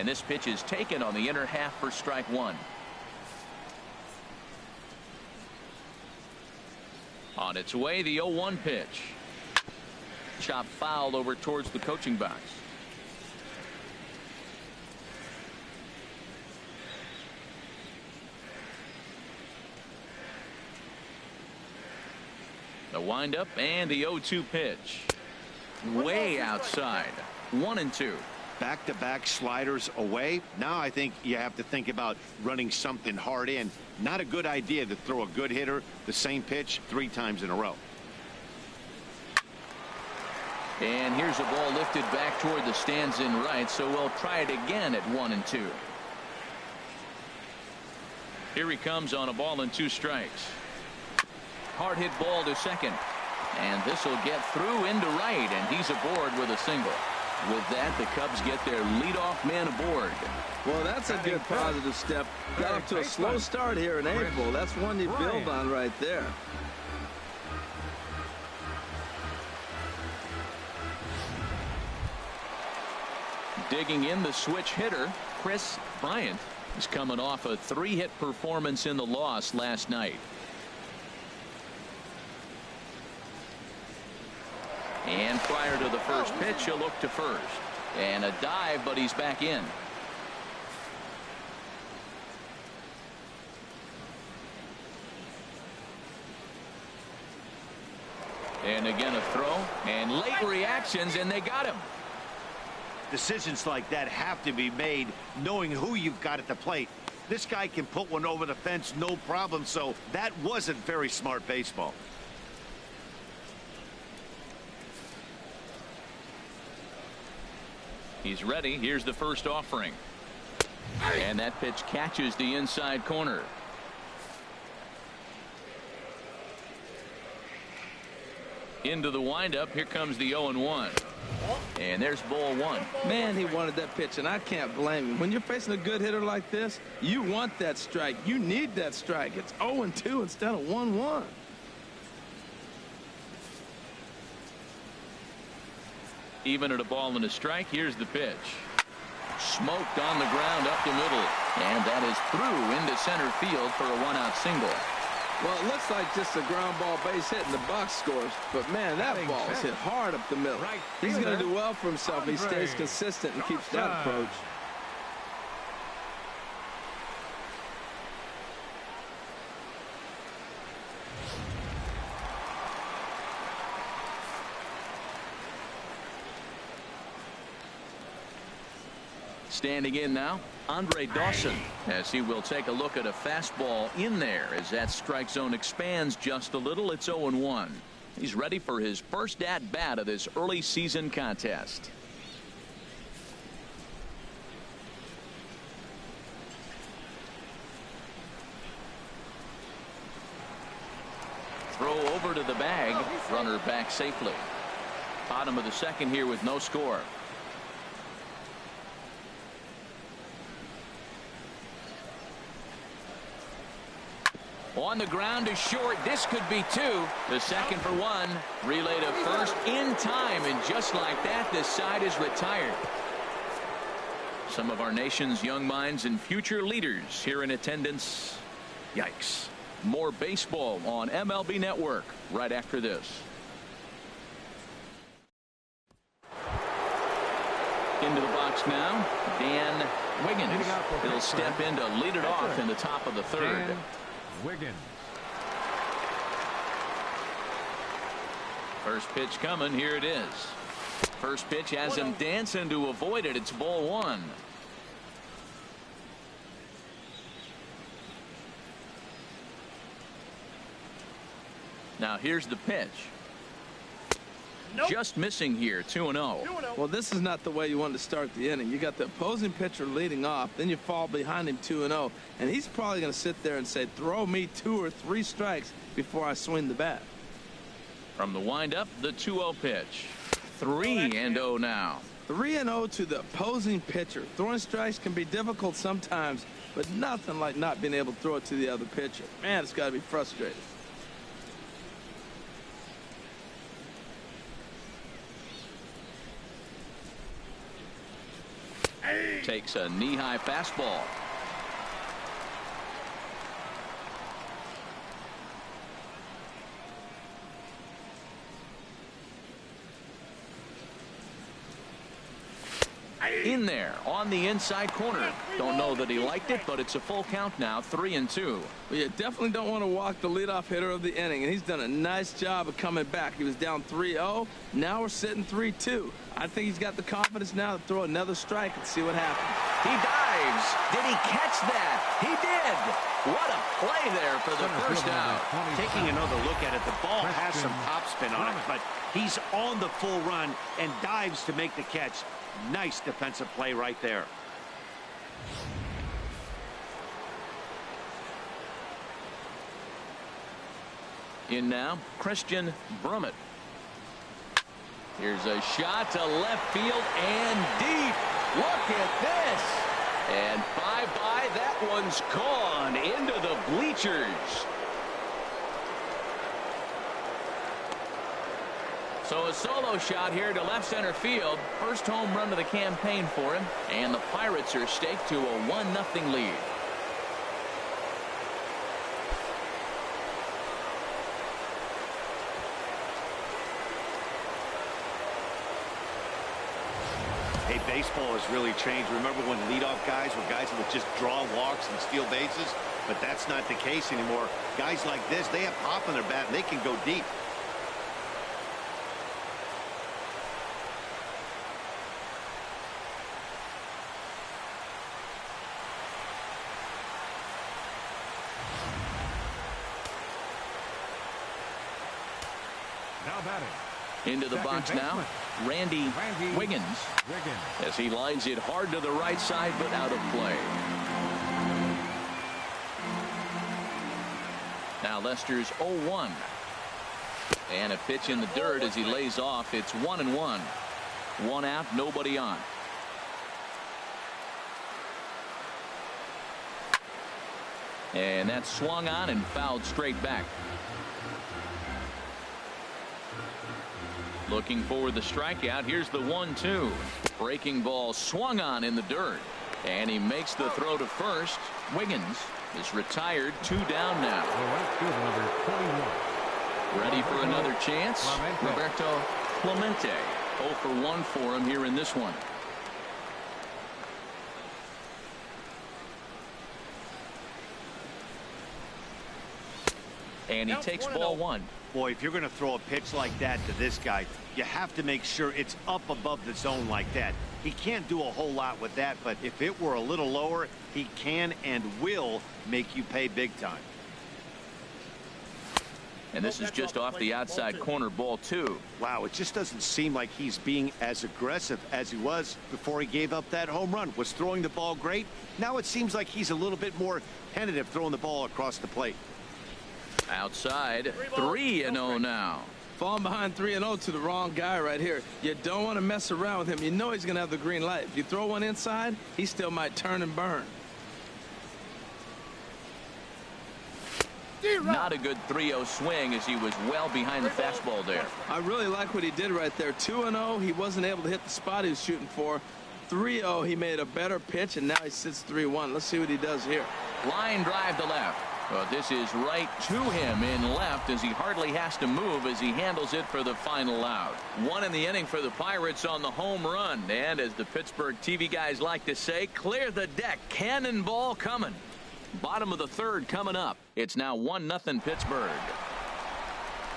And this pitch is taken on the inner half for strike one. On its way, the 0-1 pitch. Chop fouled over towards the coaching box. The windup and the 0-2 pitch. Way outside. 1-2. Back-to-back sliders away. Now I think you have to think about running something hard in. Not a good idea to throw a good hitter the same pitch 3 times in a row. And here's a ball lifted back toward the stands in right, so we'll try it again at 1-2. Here he comes on a ball and 2 strikes. Hard hit ball to second, and this will get through into right, and he's aboard with a single. With that, the Cubs get their leadoff man aboard. Well, that's a good positive step. Got off to a slow start here in April. That's one you build on right there. Digging in, the switch hitter, Chris Bryant, is coming off a 3-hit performance in the loss last night. And prior to the first pitch, he'll look to first. And a dive, but he's back in. And again a throw. And late reactions, and they got him. Decisions like that have to be made knowing who you've got at the plate. This guy can put one over the fence, no problem. So that wasn't very smart baseball. He's ready. Here's the first offering. And that pitch catches the inside corner. Into the windup. Here comes the 0-1. And there's ball 1. Man, he wanted that pitch, and I can't blame him. When you're facing a good hitter like this, you want that strike. You need that strike. It's 0-2 instead of 1-1. Even at a ball and a strike, here's the pitch. Smoked on the ground up the middle. And that is through into center field for a 1-out single. Well, it looks like just a ground ball base hit and the box scores. But, man, that ball is hit hard up the middle. He's going to do well for himself. He stays consistent and keeps that approach. Standing in now, Andre Dawson, as he will take a look at a fastball in there as that strike zone expands just a little. It's 0-1. He's ready for his first at bat of this early season contest. Throw over to the bag. Runner back safely. Bottom of the second here with no score. On the ground to short. This could be 2. The second for 1. Relay to first in time. And just like that, this side is retired. Some of our nation's young minds and future leaders here in attendance. Yikes. More baseball on MLB Network right after this. Into the box now, Dan Wiggins. He'll step in to lead it off in the top of the third. Wiggins. First pitch coming. Here it is. First pitch has him dancing to avoid it. It's ball 1. Now here's the pitch. Just missing here. 2-0. Well, this is not the way you want to start the inning. You got the opposing pitcher leading off, then you fall behind him 2-0, and he's probably going to sit there and say, throw me 2 or 3 strikes before I swing the bat. From the windup, the 2-0 pitch. 3-0 now. 3-0 to the opposing pitcher. Throwing strikes can be difficult sometimes, but nothing like not being able to throw it to the other pitcher. Man, it's got to be frustrating. takes a knee-high fastball. In there on the inside corner. Don't know that he liked it, but it's a full count now, 3-2. Well, you definitely don't want to walk the leadoff hitter of the inning, and he's done a nice job of coming back. He was down 3-0. Now we're sitting 3-2. I think he's got the confidence now to throw another strike and see what happens. He dives. Did he catch that? He did. What a play there for the first out. Taking another look at it, the ball has some topspin on it, but he's on the full run and dives to make the catch. Nice defensive play right there. In now, Christian Brummett. Here's a shot to left field and deep. Look at this. And bye-bye, that one's gone into the bleachers. So a solo shot here to left center field. First home run of the campaign for him. And the Pirates are staked to a 1-0 lead. Hey, baseball has really changed. Remember when leadoff guys were guys that would just draw walks and steal bases? But that's not the case anymore. Guys like this, they have pop in their bat and they can go deep. Now batting. Into the box now, Randy Wiggins, as he lines it hard to the right side, but out of play. Now Lester's 0-1. And a pitch in the dirt as he lays off. It's 1-1. One out, nobody on. And that's swung on and fouled straight back. Looking for the strikeout. Here's the 1-2. Breaking ball swung on in the dirt. And he makes the throw to first. Wiggins is retired. 2 down now. Ready for another chance. Roberto Clemente. 0 for 1 for him here in this one. And he takes ball 1. Boy, if you're going to throw a pitch like that to this guy, you have to make sure it's up above the zone like that. He can't do a whole lot with that, but if it were a little lower, he can and will make you pay big time. And this is just off the outside corner, ball 2. Wow, it just doesn't seem like he's being as aggressive as he was before he gave up that home run. Was throwing the ball great. Now it seems like he's a little bit more tentative throwing the ball across the plate. Outside, 3-0 now. Falling behind 3-0 to the wrong guy right here. You don't want to mess around with him. You know he's going to have the green light. If you throw one inside, he still might turn and burn. Not a good 3-0 swing as he was well behind the fastball there. I really like what he did right there. 2-0, he wasn't able to hit the spot he was shooting for. 3-0, he made a better pitch, and now he sits 3-1. Let's see what he does here. Line drive to left. Well, this is right to him in left as he hardly has to move as he handles it for the final out. 1 in the inning for the Pirates on the home run. And as the Pittsburgh TV guys like to say, clear the deck. Cannonball coming. Bottom of the 3rd coming up. It's now 1-0 Pittsburgh.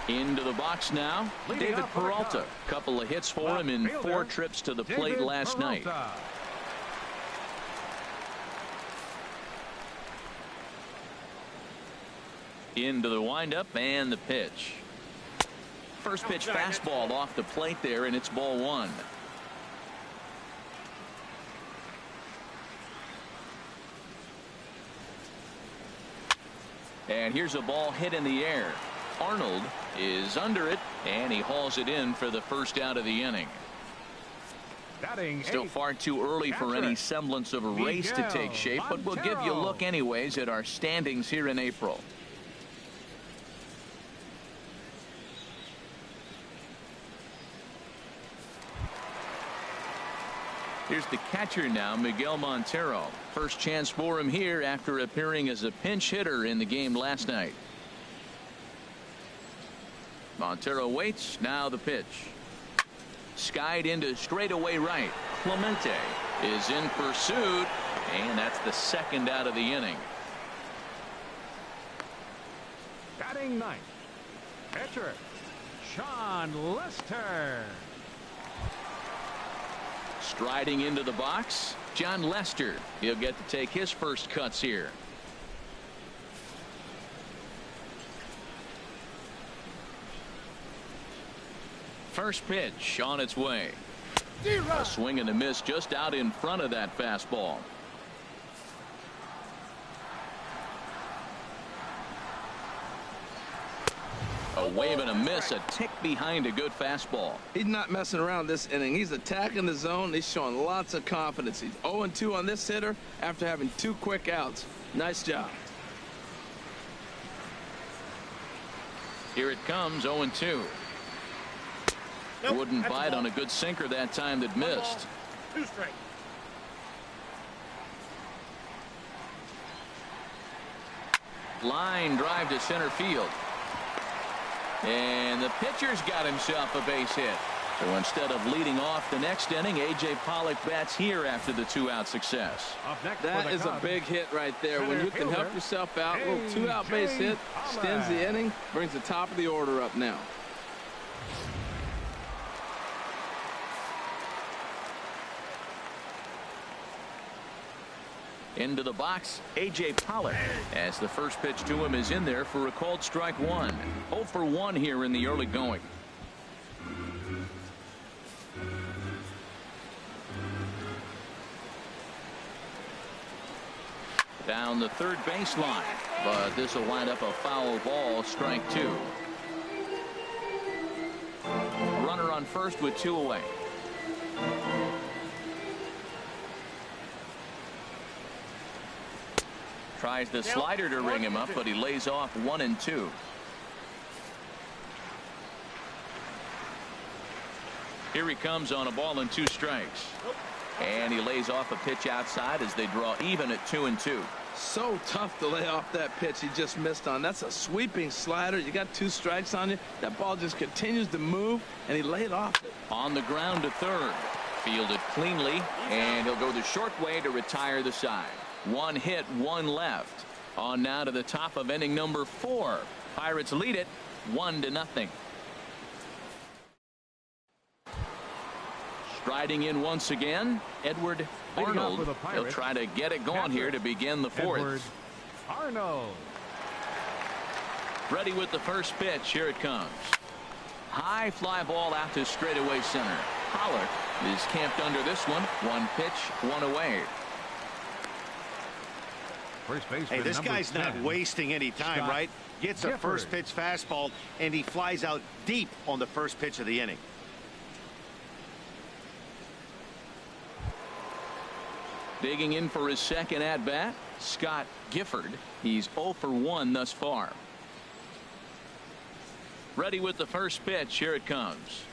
Into the box now, David Peralta. Couple of hits for him in 4 trips to the plate last night. Into the windup and the pitch. First pitch fastball off the plate there, and it's ball 1. And here's a ball hit in the air. Arnold is under it, and he hauls it in for the first out of the inning. Still far too early for any semblance of a race to take shape, but we'll give you a look anyways at our standings here in April. Here's the catcher now, Miguel Montero. First chance for him here after appearing as a pinch hitter in the game last night. Montero waits. Now the pitch. Skied into straightaway right. Clemente is in pursuit, and that's the second out of the inning. Batting ninth, pitcher Sean Lester. Striding into the box, John Lester. He'll get to take his first cuts here. First pitch on its way. A swing and a miss just out in front of that fastball. A wave and a miss, a tick behind a good fastball. He's not messing around this inning. He's attacking the zone. He's showing lots of confidence. He's 0-2 on this hitter after having 2 quick outs. Nice job. Here it comes, 0-2. Nope, Wouldn't that's bite a on a good sinker that time that missed. 2 strikes. Line drive to center field. And the pitcher's got himself a base hit. So instead of leading off the next inning, A.J. Pollock bats here after the 2-out success. That is a big hit right there. When you can help yourself out, a little 2-out base hit, extends the inning, brings the top of the order up now. Into the box, A.J. Pollock, as the first pitch to him is in there for a called strike 1. 0 for 1 here in the early going. Down the third baseline, but this will wind up a foul ball, strike 2. Runner on first with 2 away. Tries the slider to ring him up, but he lays off 1 and 2. Here he comes on a ball and 2 strikes. And he lays off a pitch outside as they draw even at 2 and 2. So tough to lay off that pitch he just missed on. That's a sweeping slider. You got 2 strikes on you. That ball just continues to move, and he laid off it. On the ground to third. Fielded cleanly, and he'll go the short way to retire the side. 1 hit, 1 left. On now to the top of inning number 4. Pirates lead it 1-0. Striding in once again, Edward Arnold. He'll try to get it going here to begin the 4th. Edward Arnold. Ready with the first pitch. Here it comes. High fly ball out to straightaway center. Pollock is camped under this one. 1 pitch, 1 away. Hey, this guy's not wasting any time, right? Gets a first pitch fastball, and he flies out deep on the first pitch of the inning. Digging in for his second at bat, Scott Gifford. He's 0 for 1 thus far. Ready with the first pitch. Here it comes.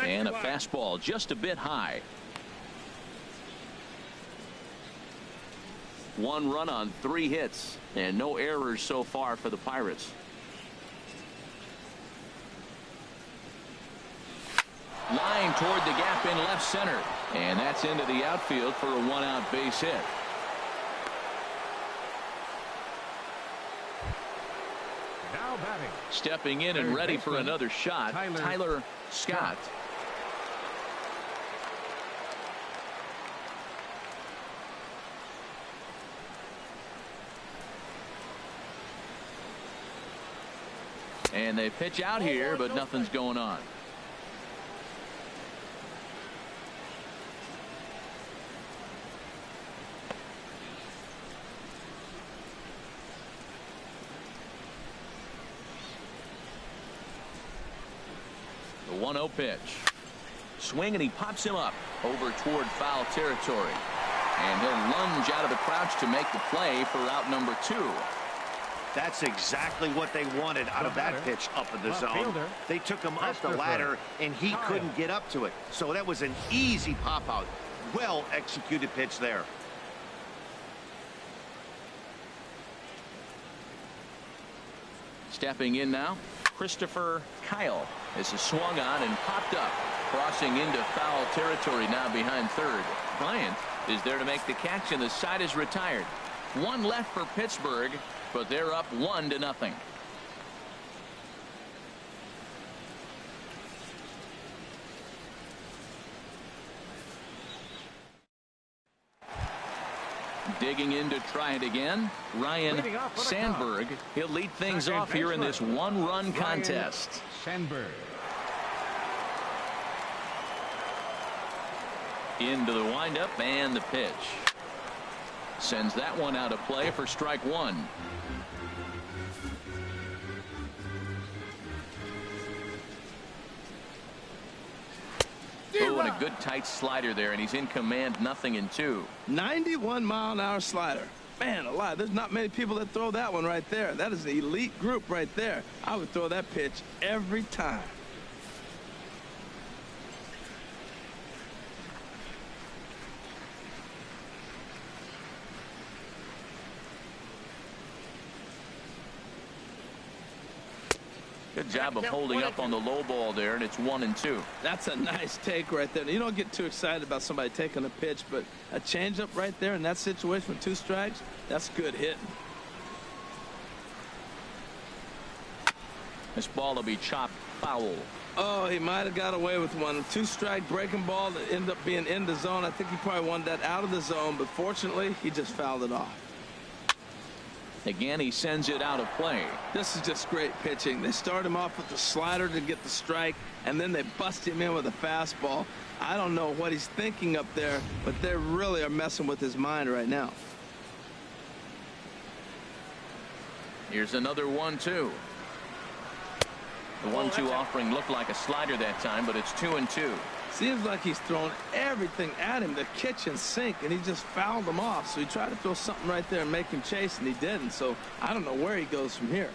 And a fastball just a bit high. 1 run on 3 hits and no errors so far for the Pirates. Line toward the gap in left center, and that's into the outfield for a 1-out base hit. Now batting. Stepping in and ready for another shot, Tyler Scott. And they pitch out here, but nothing's going on. The 1-0 pitch. Swing, and he pops him up over toward foul territory. And he'll lunge out of the crouch to make the play for out number 2. That's exactly what they wanted out of that pitch up in the zone. They took him up the ladder, and he couldn't get up to it. So that was an easy pop out. well executed pitch there. Stepping in now, Christopher Kyle. This is swung on and popped up, crossing into foul territory now behind third. Bryant is there to make the catch, and the side is retired. One left for Pittsburgh, but they're up 1-0. Digging in to try it again, Ryan Sandberg. He'll lead things off here in this one-run contest. Sandberg. Into the windup and the pitch. Sends that one out of play for strike one. Oh, and a good tight slider there, and he's in command, 0-2. 91-mile-an-hour slider. Man alive, there's not many people that throw that one right there. That is an elite group right there. I would throw that pitch every time. Good job of holding up on the low ball there, and it's 1-2. That's a nice take right there. You don't get too excited about somebody taking a pitch, but a changeup right there in that situation with 2 strikes, that's good hitting. This ball will be chopped foul. Oh, he might have got away with one. 2-strike breaking ball that ended up being in the zone. I think he probably wanted that out of the zone, but fortunately, he just fouled it off. Again, he sends it out of play. This is just great pitching. They start him off with the slider to get the strike, and then they bust him in with a fastball. I don't know what he's thinking up there, but they really are messing with his mind right now. Here's another 1-2. The 1-2 offering looked like a slider that time, but it's 2-2. Seems like he's thrown everything at him, the kitchen sink, and he just fouled him off. So he tried to throw something right there and make him chase, and he didn't. So I don't know where he goes from here.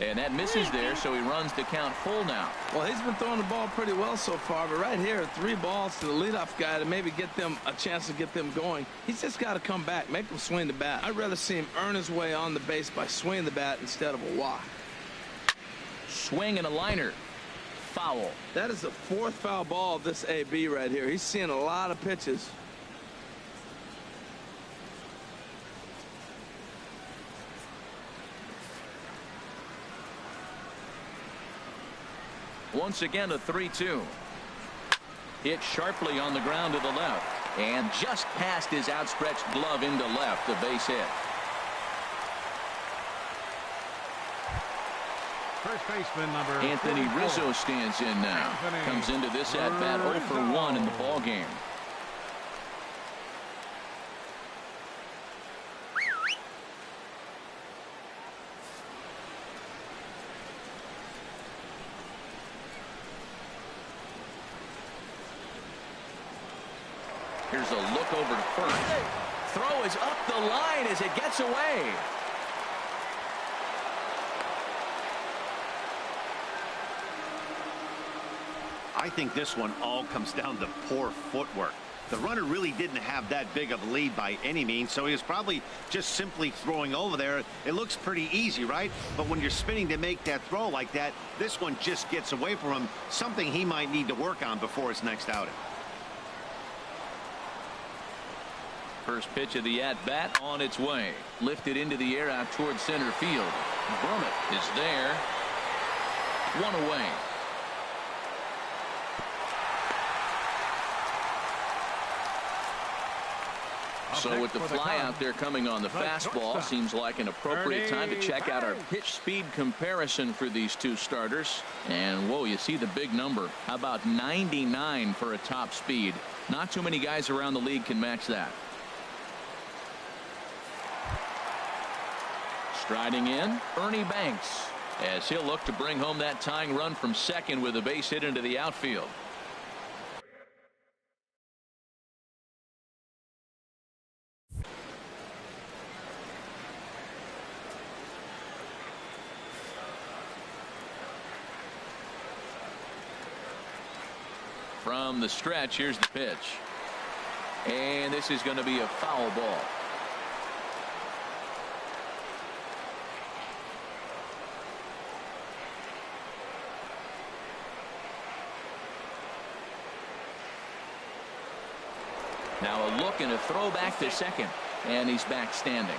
And that misses there, so he runs the count full now. Well, he's been throwing the ball pretty well so far, but right here, 3 balls to the leadoff guy to maybe get them a chance to get them going. He's just got to come back, make them swing the bat. I'd rather see him earn his way on the base by swinging the bat instead of a walk. Swing and a liner. Foul. That is the 4th foul ball of this AB right here. He's seeing a lot of pitches. Once again, a 3-2. Hit sharply on the ground to the left, and just past his outstretched glove into left, the base hit. First baseman number Anthony 44. Rizzo stands in now. Comes into this at bat 0 for 1 in the ball game. Here's a look over to first. Throw is up the line as it gets away. I think this one all comes down to poor footwork. The runner really didn't have that big of a lead by any means, so he was probably just simply throwing over there. It looks pretty easy, right? But when you're spinning to make that throw like that, this one just gets away from him, something he might need to work on before his next outing. First pitch of the at-bat on its way. Lifted into the air out towards center field. Brummett is there. 1 away. So with the fly out there coming on the fastball, seems like an appropriate time to check out our pitch speed comparison for these 2 starters. And whoa, you see the big number. How about 99 for a top speed? Not too many guys around the league can match that. Striding in, Ernie Banks, as he'll look to bring home that tying run from second with a base hit into the outfield. From the stretch, here's the pitch. And this is going to be a foul ball. Now a look and a throw back to second. And he's back standing.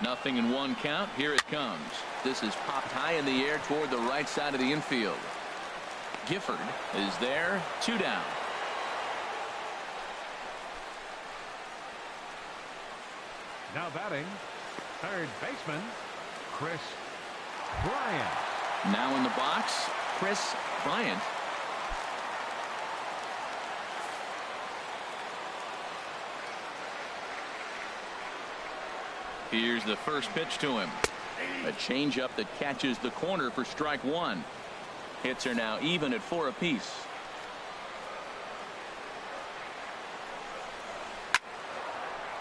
Nothing in one count. Here it comes. This is popped high in the air toward the right side of the infield. Gifford is there. 2 down. Now batting, third baseman, Chris Bryant. Now in the box, Chris Bryant. Here's the first pitch to him. A changeup that catches the corner for strike 1. Hits are now even at 4 apiece.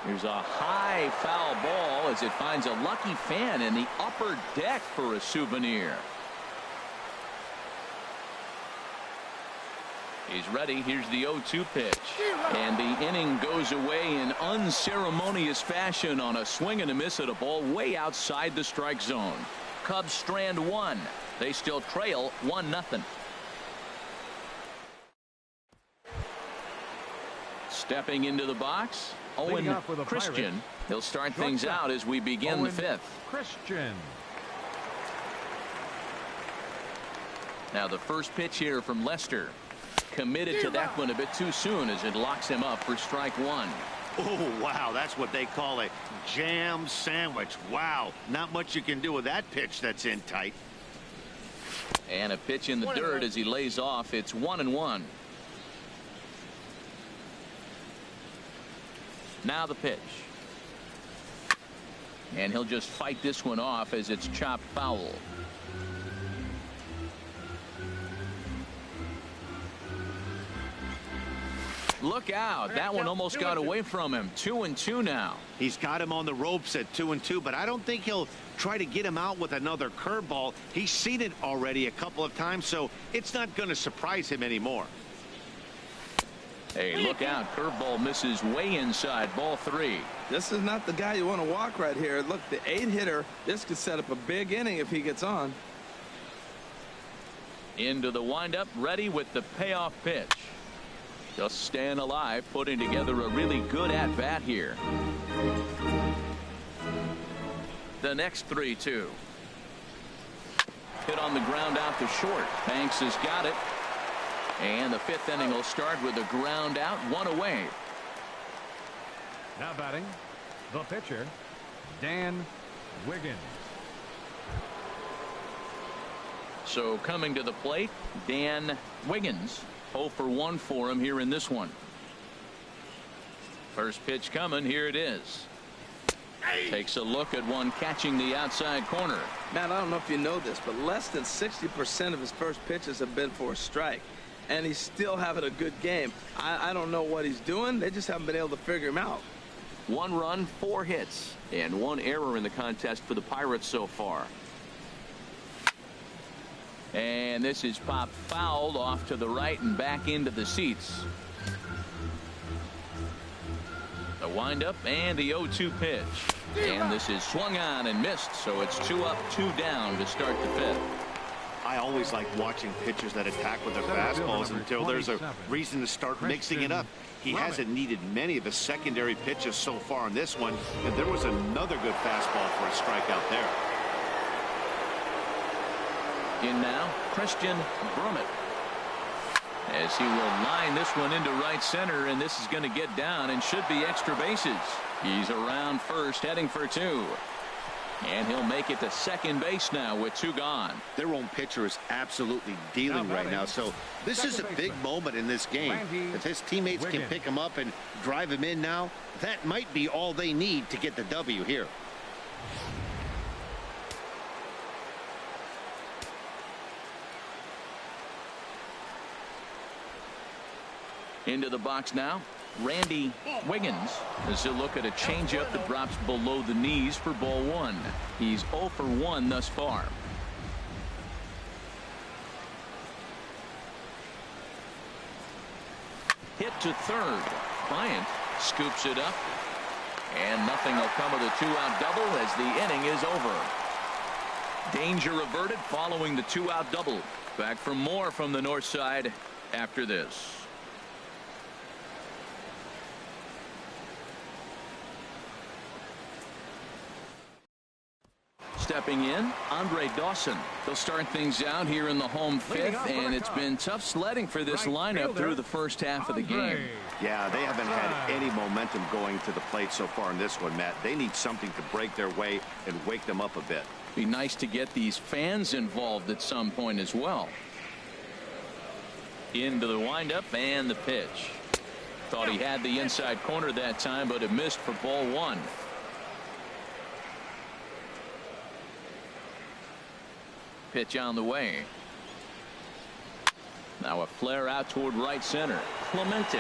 Here's a high foul ball as it finds a lucky fan in the upper deck for a souvenir. He's ready. Here's the 0-2 pitch. And the inning goes away in unceremonious fashion on a swing and a miss at a ball way outside the strike zone. Cubs strand 1. They still trail 1-0. Stepping into the box, Owen Christian. He'll start things out as we begin the 5th. Christian. Now the first pitch here from Lester. Committed to that one a bit too soon as it locks him up for strike 1. Oh, wow. That's what they call a jam sandwich. Wow. Not much you can do with that pitch that's in tight. And a pitch in the dirt as he lays off. It's 1-1. Now the pitch. And he'll just fight this one off as it's chopped foul. Look out. That one almost got away from him. 2-2 now. He's got him on the ropes at 2-2, but I don't think he'll try to get him out with another curveball. He's seen it already a couple of times, so it's not going to surprise him anymore. Hey, look out. Curveball misses way inside. Ball 3. This is not the guy you want to walk right here. Look, the 8-hitter, this could set up a big inning if he gets on. Into the windup, ready with the payoff pitch. Just staying alive, putting together a really good at-bat here. The next 3-2. Hit on the ground out to short. Banks has got it. And the 5th inning will start with a ground out, 1 away. Now batting, the pitcher, Dan Wiggins. So coming to the plate, Dan Wiggins. 0 for 1 for him here in this one. First pitch coming. Here it is. Takes a look at one catching the outside corner. Matt, I don't know if you know this, but less than 60% of his first pitches have been for a strike. And he's still having a good game. I don't know what he's doing. They just haven't been able to figure him out. 1 run, 4 hits, and 1 error in the contest for the Pirates so far. And this is popped fouled off to the right and back into the seats. The windup and the 0-2 pitch. And this is swung on and missed, so it's 2 up, 2 down to start the 5th. I always like watching pitchers that attack with their fastballs until there's a reason to start mixing it up. He hasn't needed many of his secondary pitches so far in this one, and there was another good fastball for a strikeout there. In now, Christian Brummett. As he will line this one into right center, and this is going to get down and should be extra bases. He's around first, heading for 2. And he'll make it to second base now with 2 gone. Their own pitcher is absolutely dealing right now, so this is a big moment in this game. If his teammates can pick him up and drive him in now, that might be all they need to get the W here. Into the box now, Randy Wiggins as he'll look at a changeup that drops below the knees for ball one. He's 0 for 1 thus far. Hit to third. Bryant scoops it up, and nothing will come of the 2-out double as the inning is over. Danger averted following the 2-out double. Back for more from the north side after this. Stepping in, Andre Dawson. They'll start things out here in the home fifth, and it's been tough sledding for this lineup through the first half of the game. Yeah, they haven't had any momentum going to the plate so far in this one, Matt. They need something to break their way and wake them up a bit. Be nice to get these fans involved at some point as well. Into the windup and the pitch. Thought he had the inside corner that time, but it missed for ball one. Pitch on the way. Now a flare out toward right center. Clemente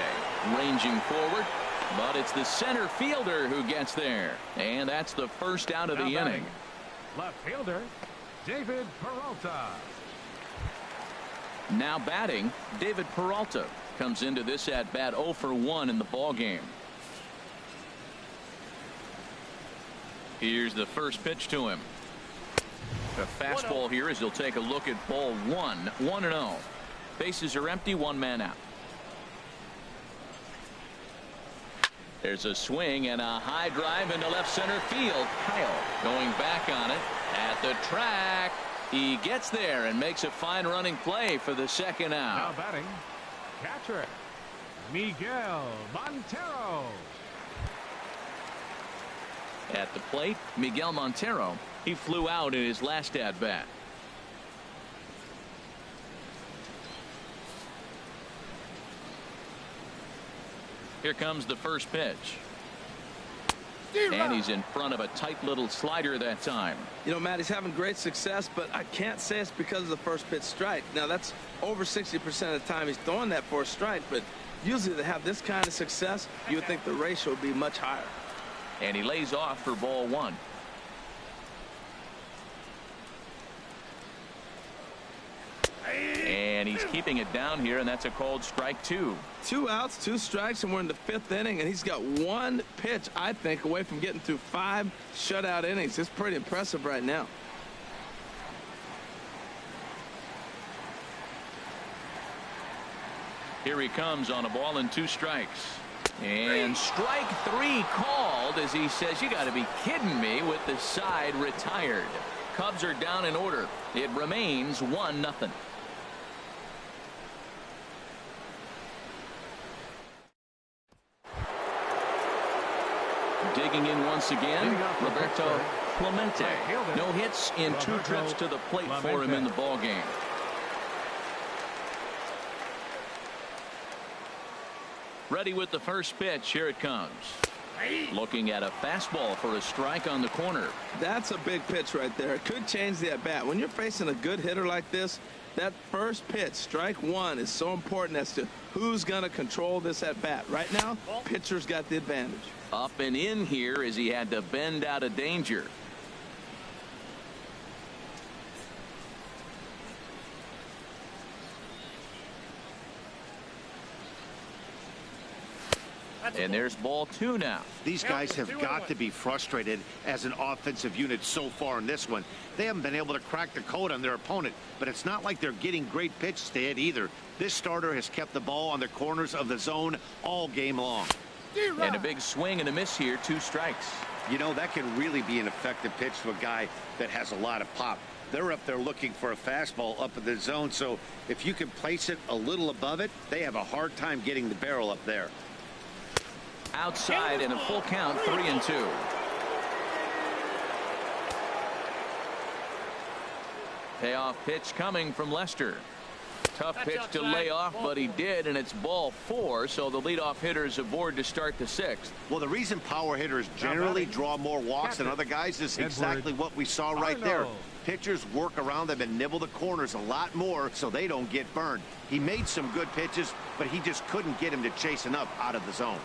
ranging forward, but it's the center fielder who gets there, and that's the first out of the inning. Left fielder David Peralta. Now batting, David Peralta comes into this at bat 0 for 1 in the ball game. Here's the first pitch to him. A fastball here as he'll take a look at ball one. 1-0. Bases are empty, one man out. There's a swing and a high drive into left center field. Kyle going back on it at the track. He gets there and makes a fine running play for the second out. Now batting, catcher Miguel Montero. At the plate, Miguel Montero. He flew out in his last at bat. Here comes the first pitch. And he's in front of a tight little slider that time. You know, Matt, he's having great success, but I can't say it's because of the first pitch strike. Now, that's over 60% of the time he's throwing that for a strike, but usually to have this kind of success, you would think the ratio would be much higher. And he lays off for ball one. And he's keeping it down here, and that's a called strike two. 2 outs, 2 strikes, and we're in the 5th inning, and he's got 1 pitch, I think, away from getting through 5 shutout innings. It's pretty impressive right now. Here he comes on a ball and 2 strikes. And strike 3 called as he says, you got to be kidding me, with the side retired. Cubs are down in order. It remains 1-0. Digging in once again, Roberto Clemente. No hits in 2 trips to the plate for him in the ball game. Ready with the first pitch. Here it comes. Looking at a fastball for a strike on the corner. That's a big pitch right there. It could change the at bat. When you're facing a good hitter like this, that first pitch, strike 1, is so important as to who's going to control this at bat. Right now, pitcher's got the advantage. Up and in here as he had to bend out of danger. And there's ball 2 now. These guys have got to be frustrated as an offensive unit so far in this one. They haven't been able to crack the code on their opponent, but it's not like they're getting great pitches to hit either. This starter has kept the ball on the corners of the zone all game long. And a big swing and a miss here, 2 strikes. You know, that can really be an effective pitch to a guy that has a lot of pop. They're up there looking for a fastball up in the zone, so if you can place it a little above it, they have a hard time getting the barrel up there. Outside and a full count, 3-2. Payoff pitch coming from Lester. Tough pitch to lay off, but he did, and it's ball 4, so the leadoff hitter is aboard to start the 6th. Well, the reason power hitters generally draw more walks than other guys is exactly what we saw right there. Pitchers work around them and nibble the corners a lot more so they don't get burned. He made some good pitches, but he just couldn't get him to chase enough out of the zone.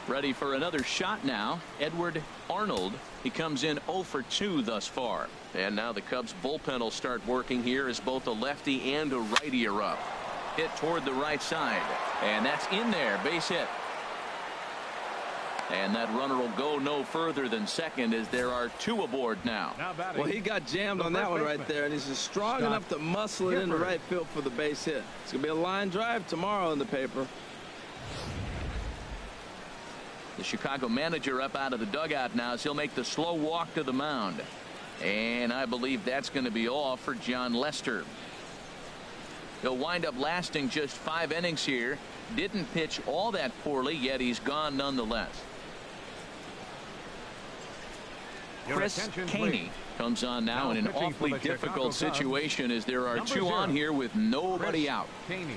Ready for another shot now. Edward Arnold. He comes in 0 for 2 thus far. And now the Cubs bullpen will start working here as both a lefty and a righty are up. Hit toward the right side. And that's in there. Base hit. And that runner will go no further than second as there are 2 aboard now. Well, he got jammed on that one right there, and he's just strong enough to muscle it into right field for the base hit. It's going to be a line drive tomorrow in the paper. The Chicago manager up out of the dugout now as he'll make the slow walk to the mound. And I believe that's going to be all for John Lester. He'll wind up lasting just 5 innings here. Didn't pitch all that poorly, yet he's gone nonetheless. Chris Caney comes on now in an awfully difficult situation as there are 2 on here with nobody out. Caney.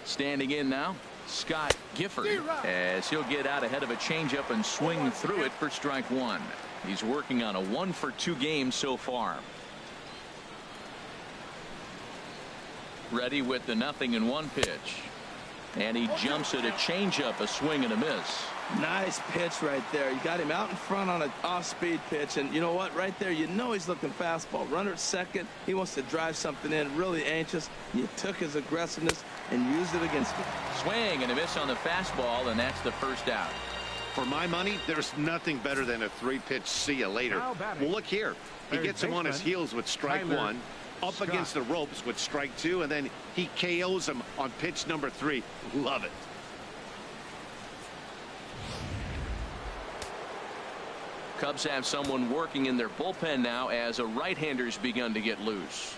Standing in now, Scott Gifford, as he'll get out ahead of a changeup and swing through it for strike 1. He's working on a 1 for 2 game so far. Ready with the 0-1 pitch. And he jumps at a changeup, a swing and a miss. Nice pitch right there. You got him out in front on an off-speed pitch, and you know what? Right there, you know he's looking fastball. Runner at second. He wants to drive something in, really anxious. You took his aggressiveness and used it against him. Swing and a miss on the fastball, and that's the first out. For my money, there's nothing better than a 3-pitch see you later. Well, look here. He gets him on his heels with strike 1, up against the ropes with strike 2, and then he KOs him on pitch number 3. Love it. Cubs have someone working in their bullpen now as a right-hander's begun to get loose.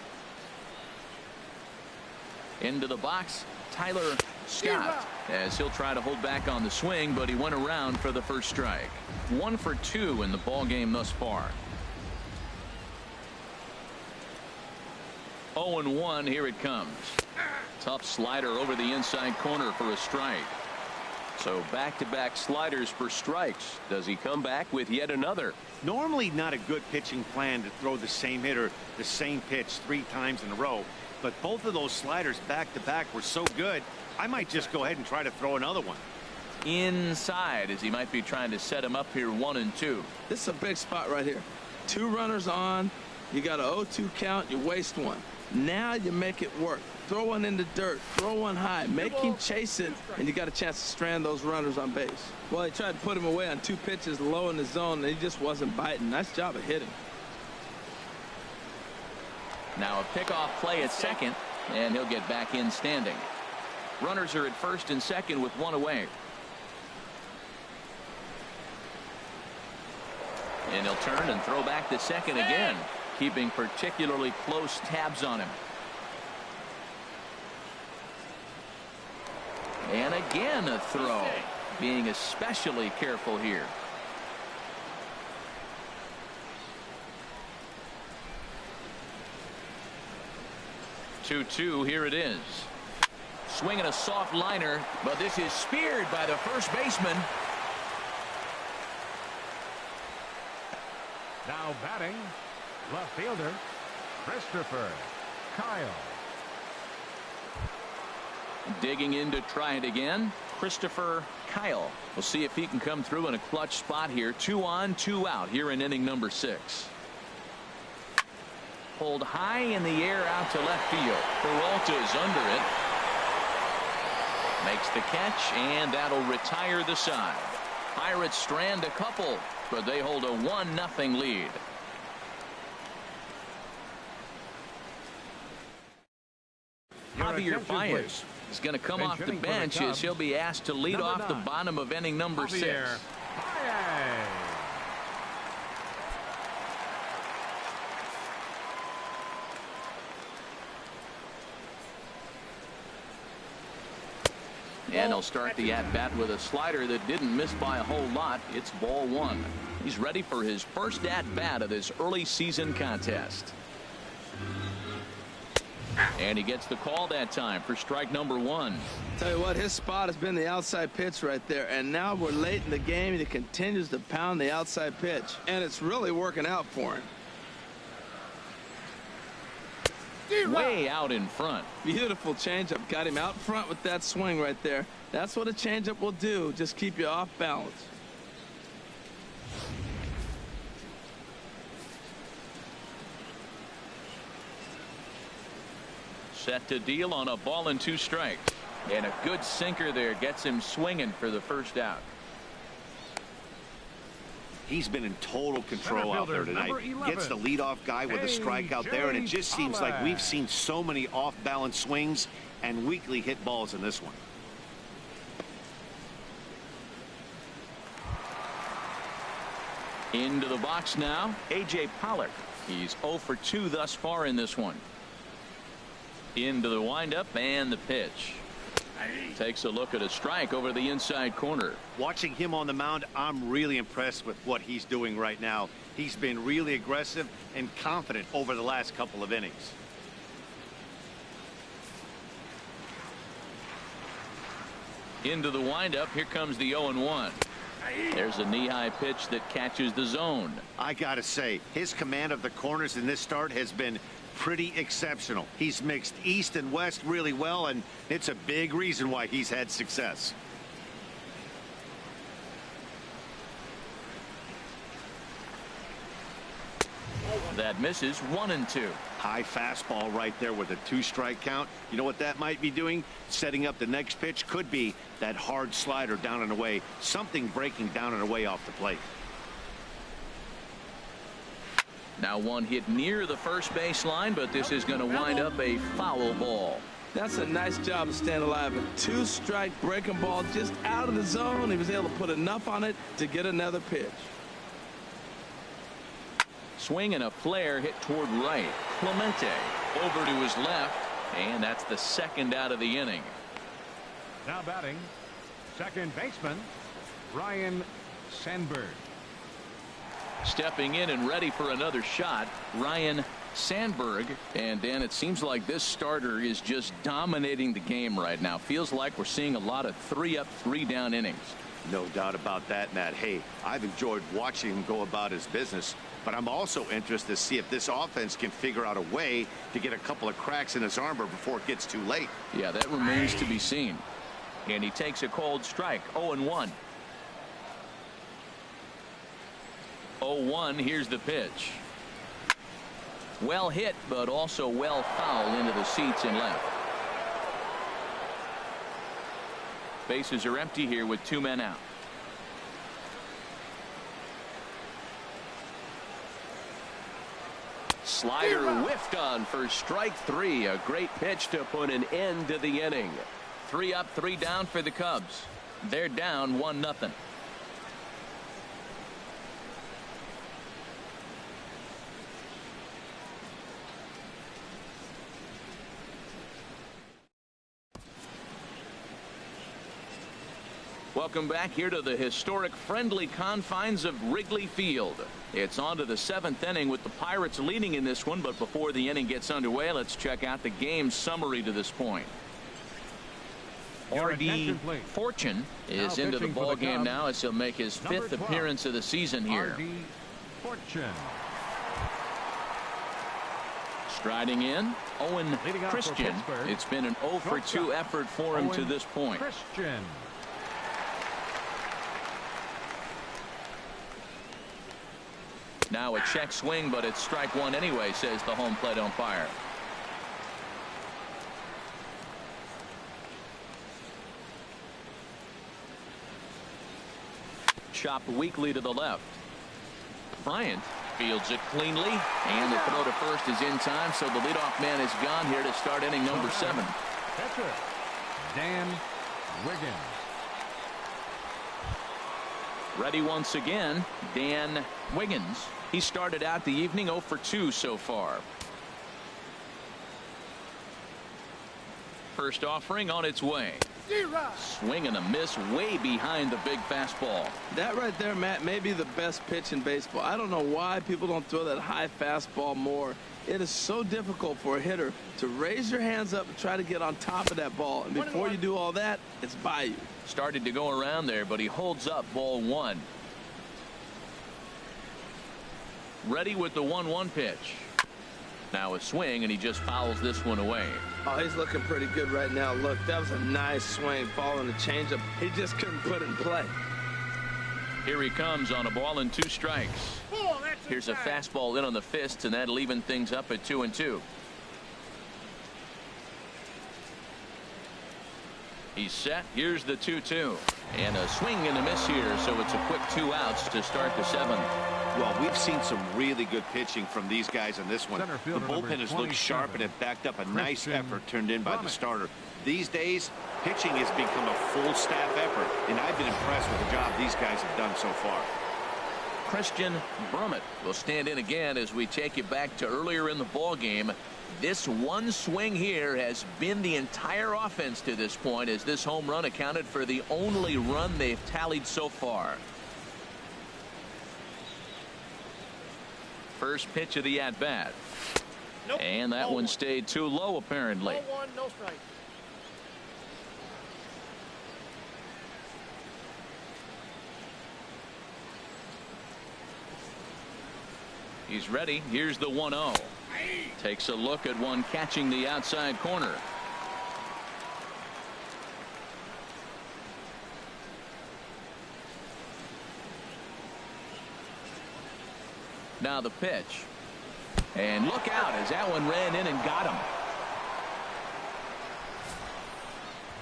Into the box, Tyler Scott, as he'll try to hold back on the swing, but he went around for the first strike. 1 for 2 in the ball game thus far. 0-1, here it comes. Tough slider over the inside corner for a strike. So back-to-back sliders for strikes. Does he come back with yet another? Normally not a good pitching plan to throw the same hitter the same pitch 3 times in a row, but both of those sliders back-to-back were so good, I might just go ahead and try to throw another one. Inside, as he might be trying to set him up here 1-2. This is a big spot right here. 2 runners on. You got an 0-2 count. You waste 1. Now you make it work. Throw one in the dirt. Throw one high. Make him chase it, and you got a chance to strand those runners on base. Well, he tried to put him away on 2 pitches low in the zone, and he just wasn't biting. Nice job of hitting. Now a pickoff play at second, and he'll get back in standing. Runners are at first and second with 1 away. And he'll turn and throw back to second again, keeping particularly close tabs on him. And again a throw, being especially careful here. Two, here it is. Swinging a soft liner, but this is speared by the first baseman. Now batting, left fielder, Christopher Kyle. Digging in to try it again, Christopher Kyle. We'll see if he can come through in a clutch spot here. 2 on, 2 out here in inning number 6. Pulled high in the air out to left field. Peralta's under it. Makes the catch, and that'll retire the side. Pirates strand a couple, but they hold a 1-0 lead. Javier Baez is going to come off the bench as he'll be asked to lead off the bottom of inning number 6. And he'll start the at-bat with a slider that didn't miss by a whole lot. It's ball one. He's ready for his first at-bat of this early season contest. And he gets the call that time for strike number one. Tell you what, his spot has been the outside pitch right there. And now we're late in the game, and he continues to pound the outside pitch. And it's really working out for him. Way out in front. Beautiful changeup. Got him out front with that swing right there. That's what a changeup will do. Just keep you off balance. Set to deal on a ball and two strikes. And a good sinker there gets him swinging for the first out. He's been in total control out there tonight. Gets the leadoff guy with a strikeout there, and it just seems like we've seen so many off-balance swings and weakly hit balls in this one. Into the box now, A.J. Pollock. He's 0 for 2 thus far in this one. Into the windup and the pitch. Takes a look at a strike over the inside corner. Watching him on the mound, I'm really impressed with what he's doing right now. He's been really aggressive and confident over the last couple of innings. Into the windup. Here comes the 0-1. There's a knee-high pitch that catches the zone. I gotta say, his command of the corners in this start has been pretty exceptional. He's mixed east and west really well, and it's a big reason why he's had success. That misses. 1-2. High fastball right there with a 2-strike count. You know what that might be doing? Setting up the next pitch. Could be that hard slider down and away. Something breaking down and away off the plate. Now one hit near the first baseline, but this is going to wind up a foul ball. That's a nice job of staying alive. A 2-strike breaking ball just out of the zone. He was able to put enough on it to get another pitch. Swing and a flare hit toward right. Clemente over to his left, and that's the second out of the inning. Now batting, second baseman, Ryan Sandberg. Stepping in and ready for another shot, Ryan Sandberg. And Dan, it seems like this starter is just dominating the game right now. Feels like we're seeing a lot of 3-up, 3-down innings. No doubt about that, Matt. Hey, I've enjoyed watching him go about his business, but I'm also interested to see if this offense can figure out a way to get a couple of cracks in his armor before it gets too late. Yeah, that remains to be seen. And he takes a cold strike. 0-1. 0-1. Here's the pitch. Well hit, but also well fouled into the seats and left. Bases are empty here with 2 men out. Slider whiffed on for strike 3. A great pitch to put an end to the inning. 3 up, 3 down for the Cubs. They're down 1-0. Welcome back here to the historic friendly confines of Wrigley Field. It's on to the 7th inning with the Pirates leading in this one, but before the inning gets underway, let's check out the game summary to this point. R.D. Fortune is into the ball game now as he'll make his 5th appearance of the season here. R.D. Fortune. Striding in, Owen Christian. It's been an 0 for 2 effort for him to this point. Christian. Now a check swing, but it's strike 1 anyway, says the home plate umpire. Chopped weakly to the left. Bryant fields it cleanly, and the throw to first is in time, so the leadoff man is gone here to start inning number 7. Catcher, Dan Wiggins. Ready once again, Dan Wiggins. He started out the evening 0 for 2 so far. First offering on its way. Swing and a miss way behind the big fastball. That right there, Matt, may be the best pitch in baseball. I don't know why people don't throw that high fastball more. It is so difficult for a hitter to raise your hands up and try to get on top of that ball. And before you do all that, it's by you. Started to go around there, but he holds up ball one. Ready with the 1-1 pitch. Now a swing, and he just fouls this one away. Oh, he's looking pretty good right now. Look, that was a nice swing following the changeup. He just couldn't put it in play. Here he comes on a ball and 2 strikes. Here's a fastball in on the fists, and that'll even things up at 2-2. He's set. Here's the 2-2. And a swing and a miss here, so it's a quick 2 outs to start the 7th. Well, we've seen some really good pitching from these guys in this one. The bullpen has looked sharp and have backed up a nice effort turned in by the starter. These days, pitching has become a full staff effort, and I've been impressed with the job these guys have done so far. Christian Brummett will stand in again as we take you back to earlier in the ball game. This one swing here has been the entire offense to this point, as this home run accounted for the only run they've tallied so far. First pitch of the at-bat. Nope. And that one stayed too low, apparently. 0-1, no strike. He's ready. Here's the 1-0. Takes a look at one catching the outside corner. Now the pitch. And look out as that one ran in and got him.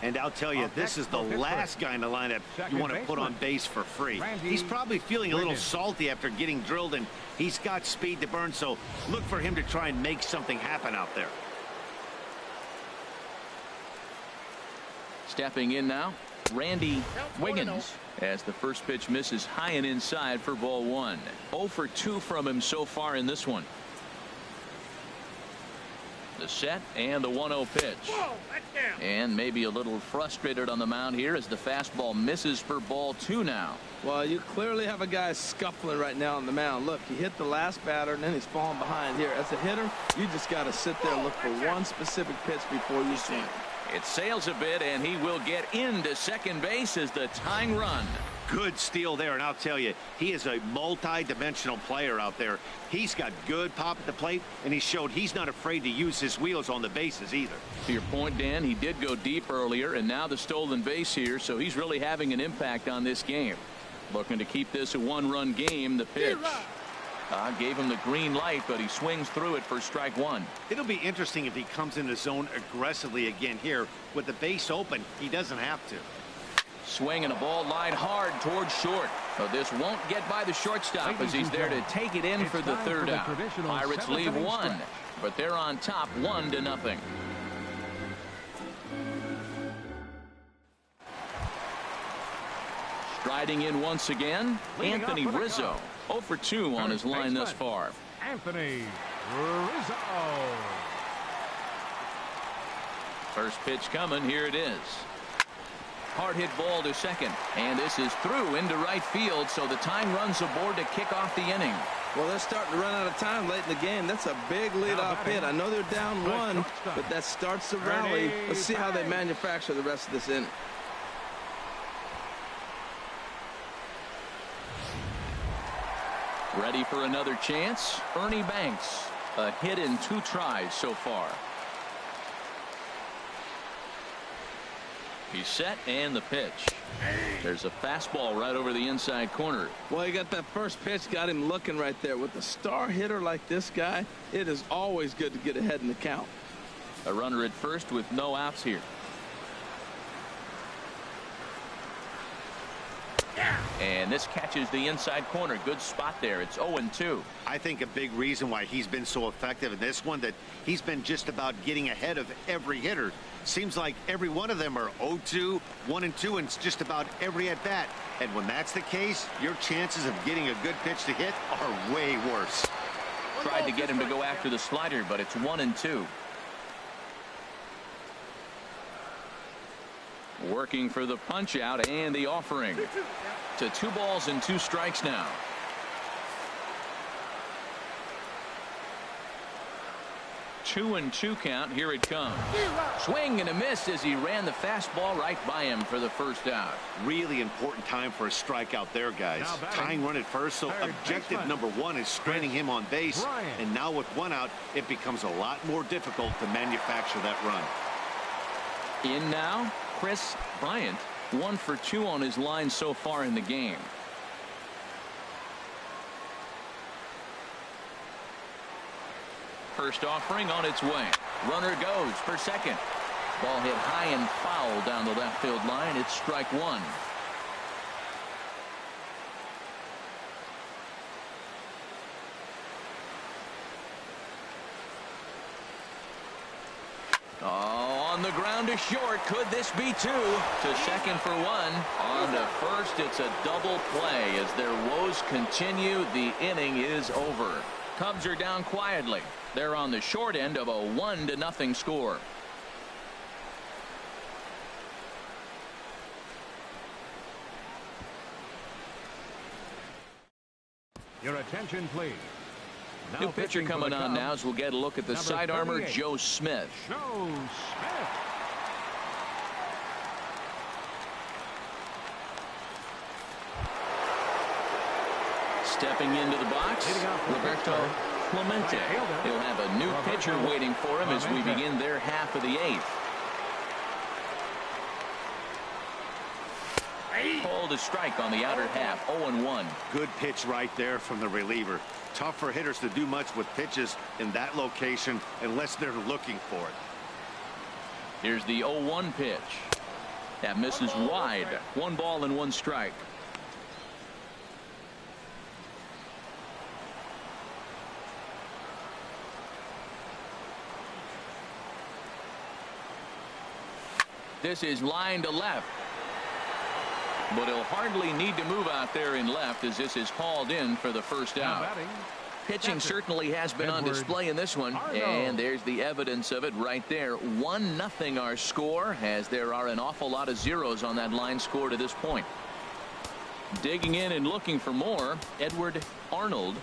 And I'll tell you, this is the last guy in the lineup you want to put on base for free. He's probably feeling a little salty after getting drilled, and he's got speed to burn, so look for him to try and make something happen out there. Stepping in now, Randy Wiggins, as the first pitch misses high and inside for ball 1. 0 for 2 from him so far in this one. The set and the 1-0 pitch. And maybe a little frustrated on the mound here as the fastball misses for ball 2 now. Well, you clearly have a guy scuffling right now on the mound. Look, he hit the last batter, and then he's falling behind here. As a hitter, you just got to sit there and look for one specific pitch before you swing. It sails a bit, and he will get into second base as the tying run. Good steal there, and I'll tell you, he is a multi-dimensional player out there. He's got good pop at the plate, and he showed he's not afraid to use his wheels on the bases either. To your point, Dan, he did go deep earlier, and now the stolen base here, so he's really having an impact on this game. Looking to keep this a one-run game. The pitch gave him the green light, but he swings through it for strike 1. It'll be interesting if he comes in the zone aggressively again here. With the base open, he doesn't have to. Swing and a ball lined hard towards short. So this won't get by the shortstop as he's there to take it in for the 3rd out. Pirates leave 1, but they're on top 1-0. Striding in once again, Anthony Rizzo. 0 for 2 on his line thus far. Anthony Rizzo. First pitch coming. Here it is. Hard hit ball to second, and this is through into right field, so the tying runs aboard to kick off the inning. Well, they're starting to run out of time late in the game. That's a big leadoff hit. I know they're down 1, but that starts the rally. Let's see how they manufacture the rest of this inning. Ready for another chance? Ernie Banks. A hit in 2 tries so far. He's set, and the pitch. There's a fastball right over the inside corner. Well, he got that first pitch, got him looking right there. With a star hitter like this guy, it is always good to get ahead in the count. A runner at first with no outs here. And this catches the inside corner. Good spot there. It's 0-2. I think a big reason why he's been so effective in this one, that he's been just about getting ahead of every hitter. Seems like every one of them are 0-2, 1-2, and it's just about every at bat. And when that's the case, your chances of getting a good pitch to hit are way worse. Tried to get him to go after the slider, but it's 1-2. Working for the punch out and the offering. To 2 balls and 2 strikes now. Two and 2 count. Here it comes. Swing and a miss as he ran the fastball right by him for the first out. Really important time for a strikeout there, guys. Tying run at first, so objective number 1 is straining him on base. And now with 1 out, it becomes a lot more difficult to manufacture that run. In now, Chris Bryant, 1 for 2 on his line so far in the game. First offering on its way. Runner goes for second. Ball hit high and foul down the left field line. It's strike 1. On the ground to short. Could this be 2? To second for 1. On to first. It's a double play as their woes continue. The inning is over. Cubs are down quietly. They're on the short end of a 1-0 score. Your attention, please. New pitcher coming on now as we'll get a look at the side armor, Joe Smith. Joe Smith. Stepping into the box, Roberto Clemente. He'll have a new pitcher waiting for him as we begin their half of the 8th. Called a strike on the outer half. 0-1. Good pitch right there from the reliever. Tough for hitters to do much with pitches in that location unless they're looking for it. Here's the 0-1 pitch. That misses wide. 1 ball and 1 strike. This is line to left. But he'll hardly need to move out there in left as this is hauled in for the first out. Pitching certainly has been on display in this one. And there's the evidence of it right there. 1-0 our score, as there are an awful lot of zeros on that line score to this point. Digging in and looking for more, Edward Arnold.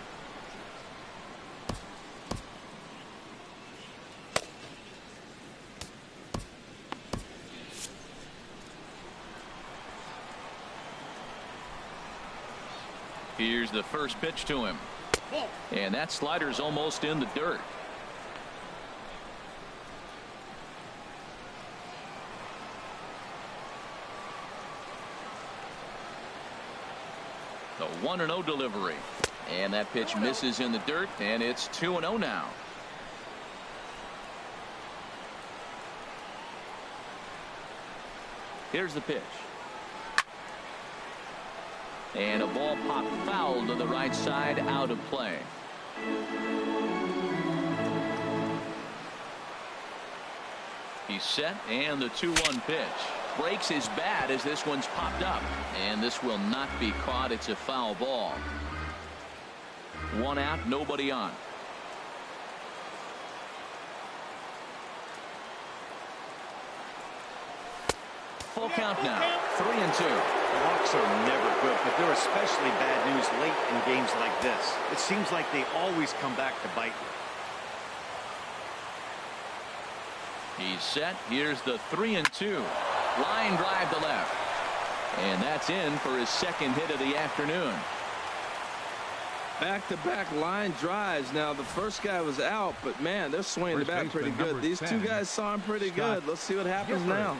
Here's the first pitch to him. And that slider's almost in the dirt. The 1-0 delivery. And that pitch misses in the dirt, and it's 2-0 now. Here's the pitch. And a ball popped foul to the right side, out of play. He's set, and the 2-1 pitch. Breaks his bat as this one's popped up. And this will not be caught. It's a foul ball. 1 out, nobody on. Full count now. 3-2. Walks are never good, but they're especially bad news late in games like this. It seems like they always come back to bite you. He's set. Here's the 3-2. Line drive to left. And that's in for his second hit of the afternoon. Back-to-back line drives. Now, the first guy was out, but, man, they're swinging the bat pretty good. These 2 guys saw him pretty good. Let's see what happens now.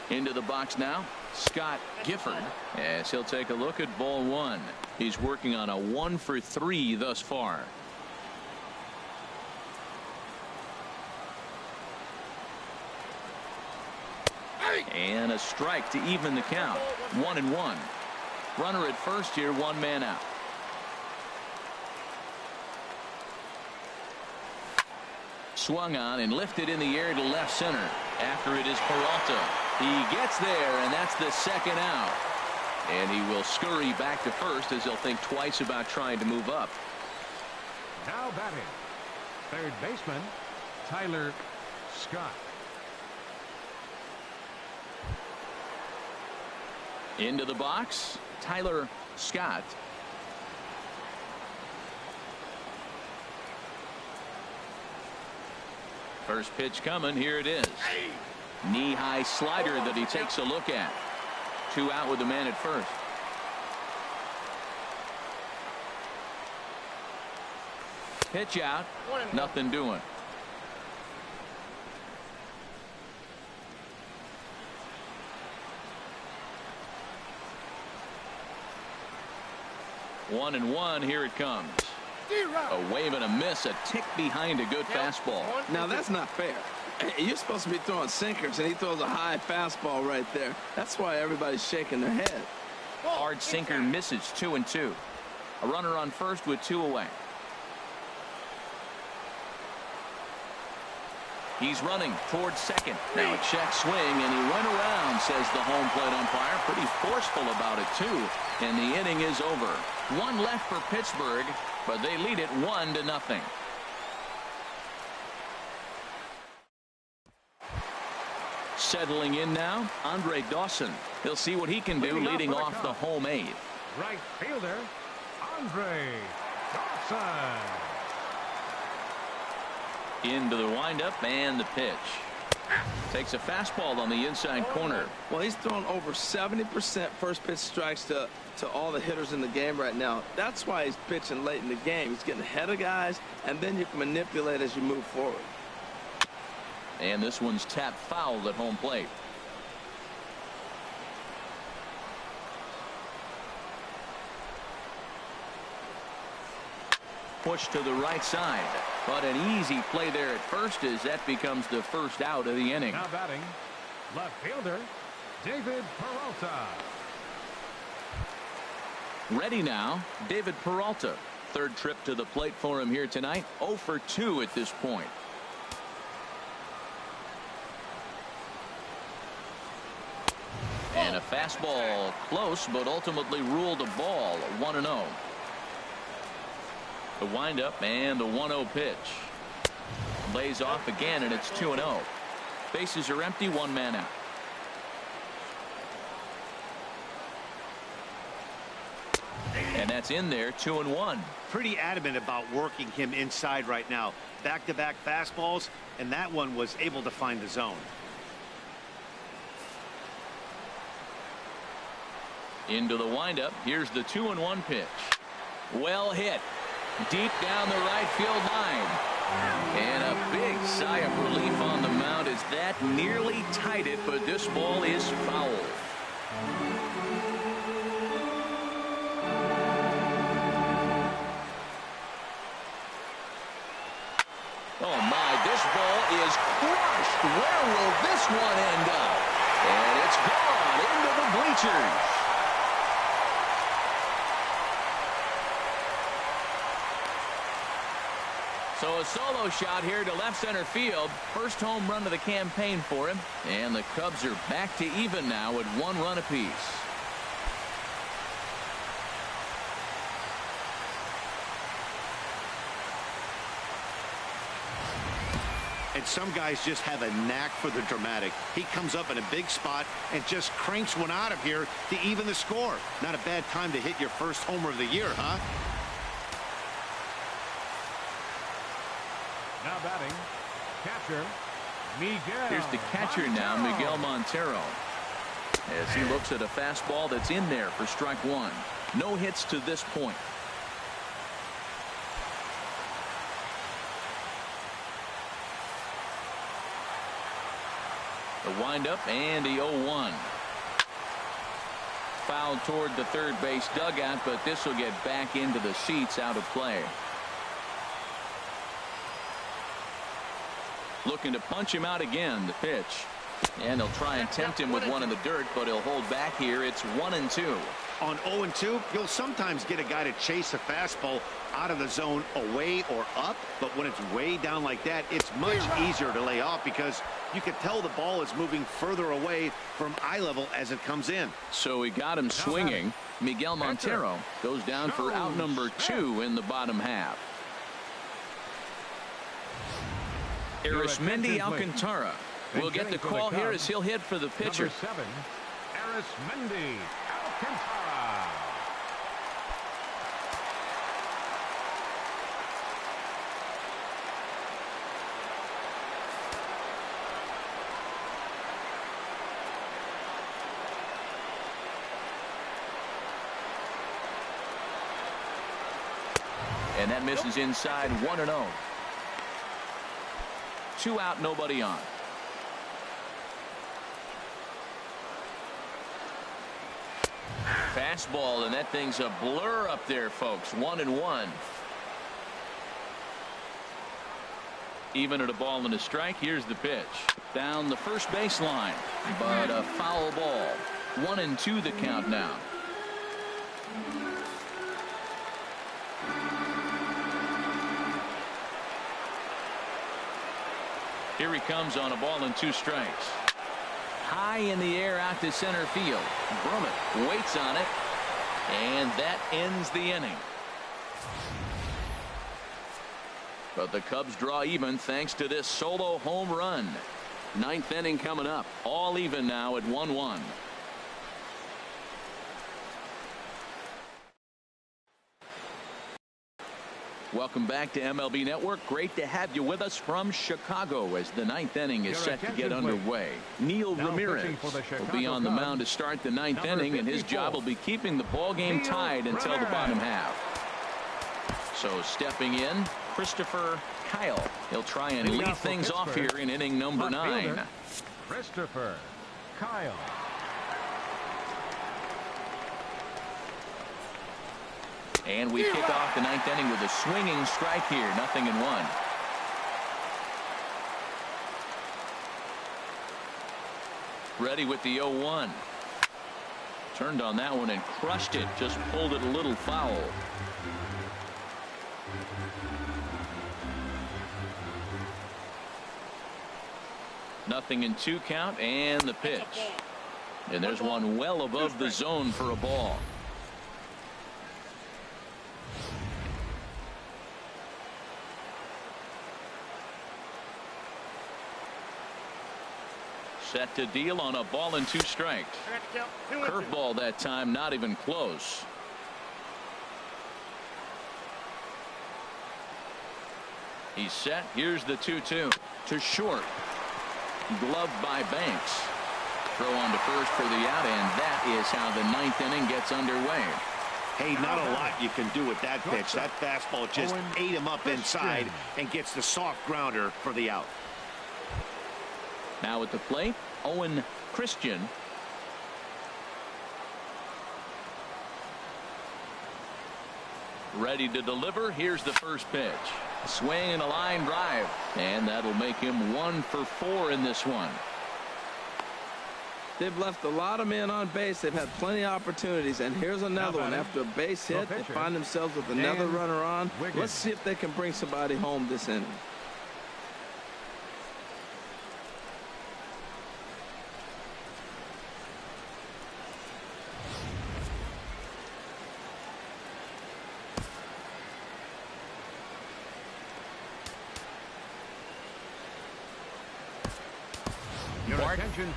Into the box now, Scott Gifford, as he'll take a look at ball 1. He's working on a 1 for 3 thus far. And a strike to even the count. 1-1. Runner at first here, 1 man out. Swung on and lifted in the air to left center. After it is Peralta. He gets there, and that's the second out. And he will scurry back to first as he'll think twice about trying to move up. Now batting, third baseman, Tyler Scott. Into the box, Tyler Scott. First pitch coming. Here it is. Knee-high slider that he takes a look at. 2 out with the man at first. Pitch out. Nothing doing. One and one. Here it comes. A wave and a miss. A tick behind a good fastball. Now that's not fair. You're supposed to be throwing sinkers, and he throws a high fastball right there. That's why everybody's shaking their head. Hard sinker misses. 2-2. A runner on first with 2 away. He's running towards second. Now a check swing, and he went around, says the home plate umpire. Pretty forceful about it, too. And the inning is over. 1 left for Pittsburgh, but they lead it 1-0. Settling in now, Andre Dawson. He'll see what he can do leading off the home 8th. Right fielder, Andre Dawson. Into the windup and the pitch. Takes a fastball on the inside corner. Well, he's thrown over 70% first pitch strikes to all the hitters in the game right now. That's why he's pitching late in the game. He's getting ahead of guys, and then you can manipulate as you move forward. And this one's tapped foul at home plate. Push to the right side, but an easy play there at first as that becomes the first out of the inning. Now batting, left fielder, David Peralta. Ready now, David Peralta. Third trip to the plate for him here tonight. 0 for 2 at this point. And a fastball close, but ultimately ruled a ball. 1-0. The windup and the 1-0 pitch. Lays off again, and it's 2-0. Bases are empty, 1 man out. And that's in there, 2-1. Pretty adamant about working him inside right now. Back-to-back fastballs, and that one was able to find the zone. Into the windup. Here's the 2-1 pitch. Well hit. Deep down the right field line. And a big sigh of relief on the mound as that nearly tied it, but this ball is foul. Oh my, this ball is crushed. Where will this one end up? And it's gone into the bleachers. So a solo shot here to left center field. First home run of the campaign for him. And the Cubs are back to even now at 1 run apiece. And some guys just have a knack for the dramatic. He comes up in a big spot and just cranks one out of here to even the score. Not a bad time to hit your first homer of the year, huh? Now batting, catcher, Miguel. Here's the catcher now, Miguel Montero. As he looks at a fastball that's in there for strike 1. No hits to this point. The windup and the 0-1. Fouled toward the third base dugout, but this will get back into the seats, out of play. Looking to punch him out again. The pitch. And they'll try and tempt him with one in the dirt, but he'll hold back here. It's 1-2. On 0-2, you'll sometimes get a guy to chase a fastball out of the zone away or up, but when it's way down like that, it's much easier to lay off because you can tell the ball is moving further away from eye level as it comes in. So he got him swinging. Miguel Montero goes down for out number 2 in the bottom half. Arismendi Alcantara will get the call here as he'll hit for the pitcher. Number 7, Arismendi Alcantara. And that misses inside. 1-0. 2 out, nobody on. Fastball, and that thing's a blur up there, folks. 1-1. Even at a ball and a strike. Here's the pitch. Down the first baseline, but a foul ball. 1-2 the count now. Here he comes on a ball and 2 strikes. High in the air out to center field. Brummett waits on it, and that ends the inning. But the Cubs draw even thanks to this solo home run. 9th inning coming up. All even now at 1-1. Welcome back to MLB Network. Great to have you with us from Chicago as the 9th inning is set to get underway. Neil Ramirez will be on the mound to start the 9th inning, and his job will be keeping the ball game tied until the bottom half. So stepping in, Christopher Kyle. He'll try and lead things off here in inning number 9. Christopher Kyle. And we kick off the 9th inning with a swinging strike here. 0-1. Ready with the 0-1. Turned on that one and crushed it. Just pulled it a little foul. Nothing in 2 count, and the pitch. And there's one well above the zone for a ball. Set to deal on a ball and 2 strikes. Curveball that time, not even close. He's set. Here's the 2-2 to short. Gloved by Banks. Throw on to first for the out, and that is how the 9th inning gets underway. Hey, not a lot you can do with that pitch. That fastball just ate him up inside and gets the soft grounder for the out. Now at the plate, Owen Christian. Ready to deliver. Here's the first pitch. Swing and a line drive, and that'll make him 1 for 4 in this one. They've left a lot of men on base. They've had plenty of opportunities, and here's another one. After a base hit, they find themselves with another runner on. Let's see if they can bring somebody home this inning.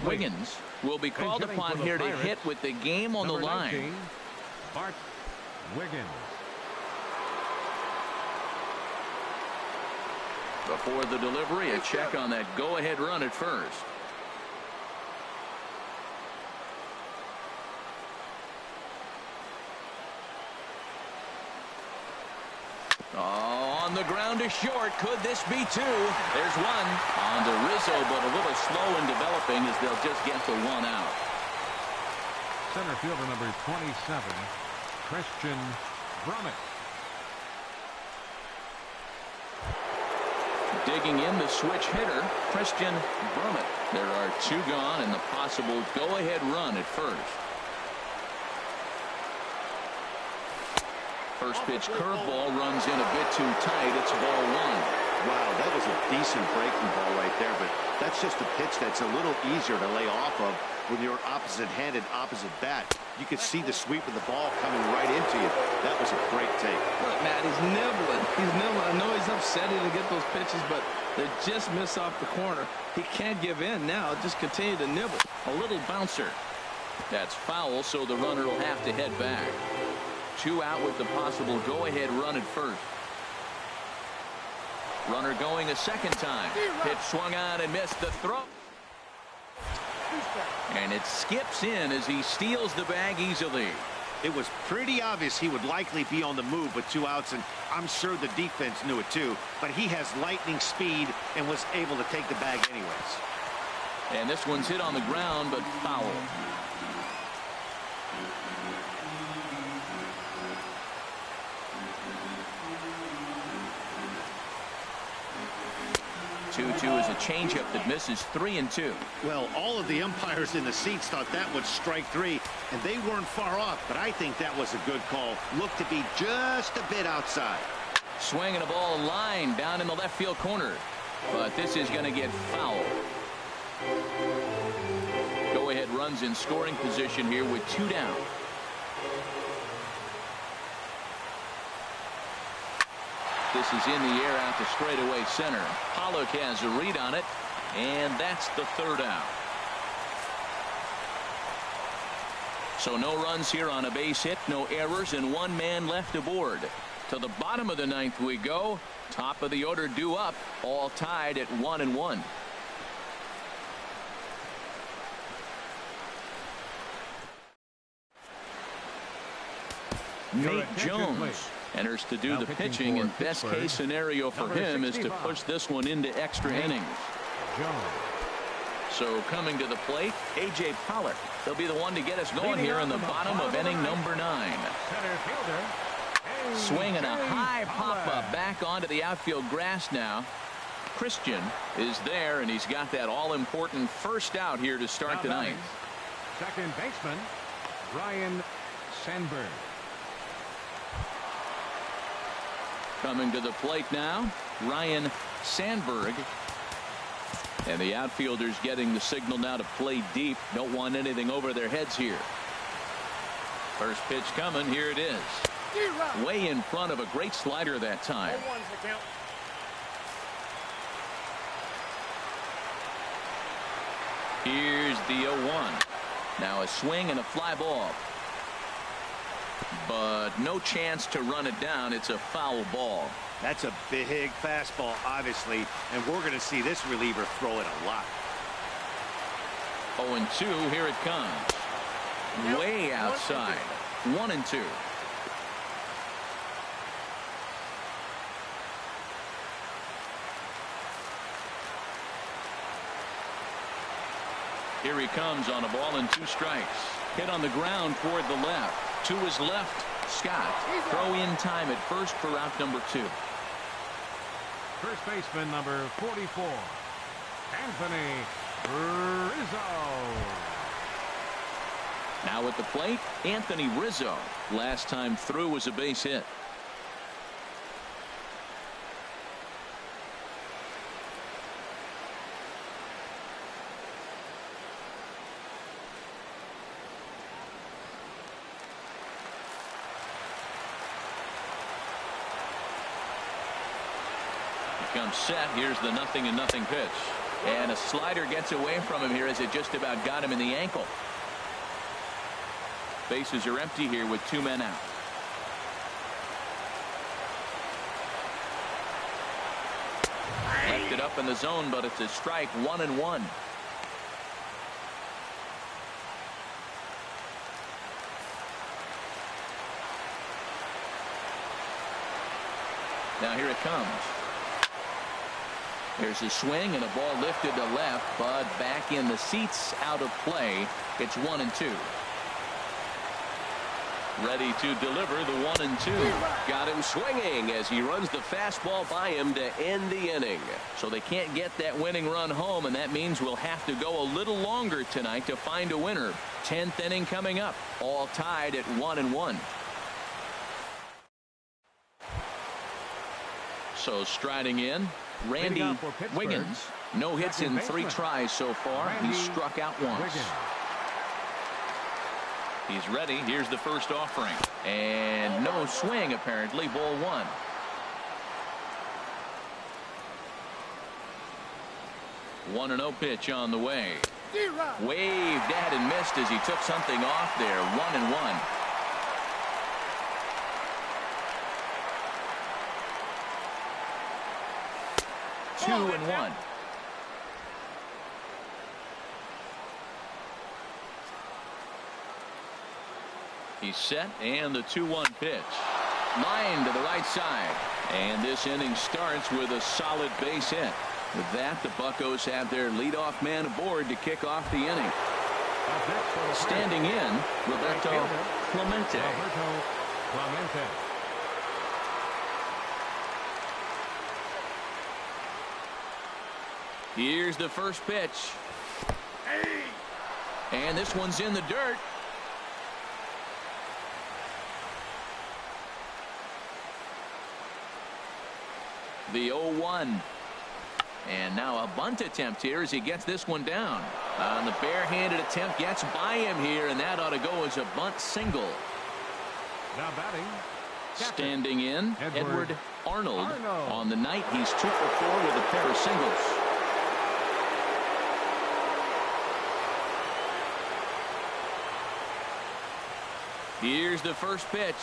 Wiggins will be called upon here to hit with the game on the line. Bart Wiggins. Before the delivery, a check on that go-ahead run at first. On the ground to short. Could this be 2? There's 1 on to Rizzo, but a little slow in developing as they'll just get the 1 out. Center fielder number 27, Christian Brummett. Digging in the switch hitter, Christian Brummett. There are 2 gone and the possible go-ahead run at first. First pitch curveball runs in a bit too tight. It's ball one. Wow, that was a decent breaking ball right there, but that's just a pitch that's a little easier to lay off of when you're opposite-handed, opposite bat. You could see the sweep of the ball coming right into you. That was a great take. Look, Matt, he's nibbling. He's nibbling. I know he's upset he didn't get those pitches, but they just miss off the corner. He can't give in now. Just continue to nibble. A little bouncer. That's foul, so the runner will have to head back. 2 out with the possible go-ahead run at first. Runner going a second time. Pitch swung on and missed the throw. And it skips in as he steals the bag easily. It was pretty obvious he would likely be on the move with 2 outs, and I'm sure the defense knew it too. But he has lightning speed and was able to take the bag anyways. And this one's hit on the ground, but foul. Is a changeup that misses 3-2. Well, all of the umpires in the seats thought that would strike 3, and they weren't far off, but I think that was a good call. Looked to be just a bit outside. Swinging a ball line down in the left field corner, but this is going to get foul. Go ahead runs in scoring position here with 2 down. This is in the air out to straightaway center. Pollock has a read on it, and that's the 3rd out. So no runs here on a base hit, no errors, and 1 man left aboard. To the bottom of the 9th we go. Top of the order due up, all tied at 1-1. Nate Jones enters to do the pitching, and best case scenario for him is to push this one into extra innings. So coming to the plate, A.J. Pollock. He'll be the one to get us going here in the bottom of inning number 9. Swinging a high pop-up back onto the outfield grass now. Christian is there, and he's got that all-important first out here to start the 9th. Second baseman, Ryan Sandberg. Coming to the plate now, Ryan Sandberg. And the outfielders getting the signal now to play deep. Don't want anything over their heads here. First pitch coming. Here it is. Way in front of a great slider that time. Here's the 0-1. Now a swing and a fly ball. But no chance to run it down. It's a foul ball. That's a big fastball, obviously, and we're going to see this reliever throw it a lot. 0-2. Here it comes. Way outside. 1-2. Here he comes on a ball and 2 strikes. Hit on the ground toward the left. To his left, Scott. Throw in time at first for out number 2. First baseman number 44, Anthony Rizzo. Now at the plate, Anthony Rizzo. Last time through was a base hit. Comes set. Here's the 0-0 pitch, and a slider gets away from him here as it just about got him in the ankle. Bases are empty here with 2 men out. Left it up in the zone, but it's a strike. 1-1. Now here it comes. There's a swing and a ball lifted to left, but back in the seats, out of play. It's 1-2. Ready to deliver the 1-2. Got him swinging as he runs the fastball by him to end the inning. So they can't get that winning run home, and that means we'll have to go a little longer tonight to find a winner. 10th inning coming up, all tied at 1-1. So striding in, Randy Wiggins. No hits in 3 tries so far. He's struck out once. He's ready. Here's the first offering. And no swing, apparently. Ball 1. One and 0 pitch on the way. Waved at and missed as he took something off there. 1-1. Two and 1. He's set, and the 2-1 pitch. Line to the right side. And this inning starts with a solid base hit. With that, the Buccos have their leadoff man aboard to kick off the inning. Standing in, Roberto Clemente. Here's the first pitch. And this one's in the dirt. The 0-1. And now a bunt attempt here as he gets this one down. On the barehanded attempt, gets by him here, and that ought to go as a bunt single. Now batting. Standing in, Edward Arnold. On the night, he's 2 for 4 with a pair of singles. Here's the first pitch.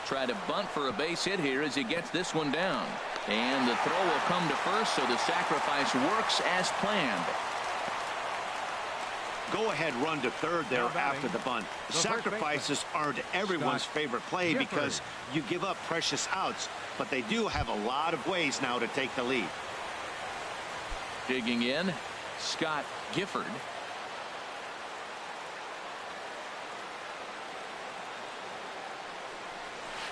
Try to bunt for a base hit here as he gets this one down. And the throw will come to first, so the sacrifice works as planned. Go-ahead run to third there after the bunt. Sacrifices aren't everyone's favorite play because you give up precious outs, but they do have a lot of ways now to take the lead. Digging in, Scott Gifford.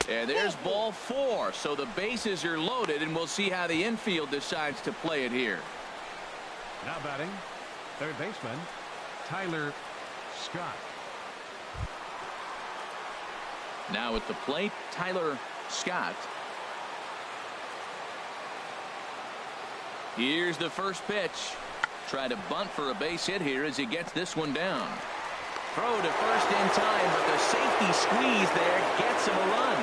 And there's ball 4. So the bases are loaded, and we'll see how the infield decides to play it here. Now batting, third baseman, Tyler Scott. Now at the plate, Tyler Scott. Here's the first pitch. Try to bunt for a base hit here as he gets this one down. Throw to first in time, but the safety squeeze there gets him a run.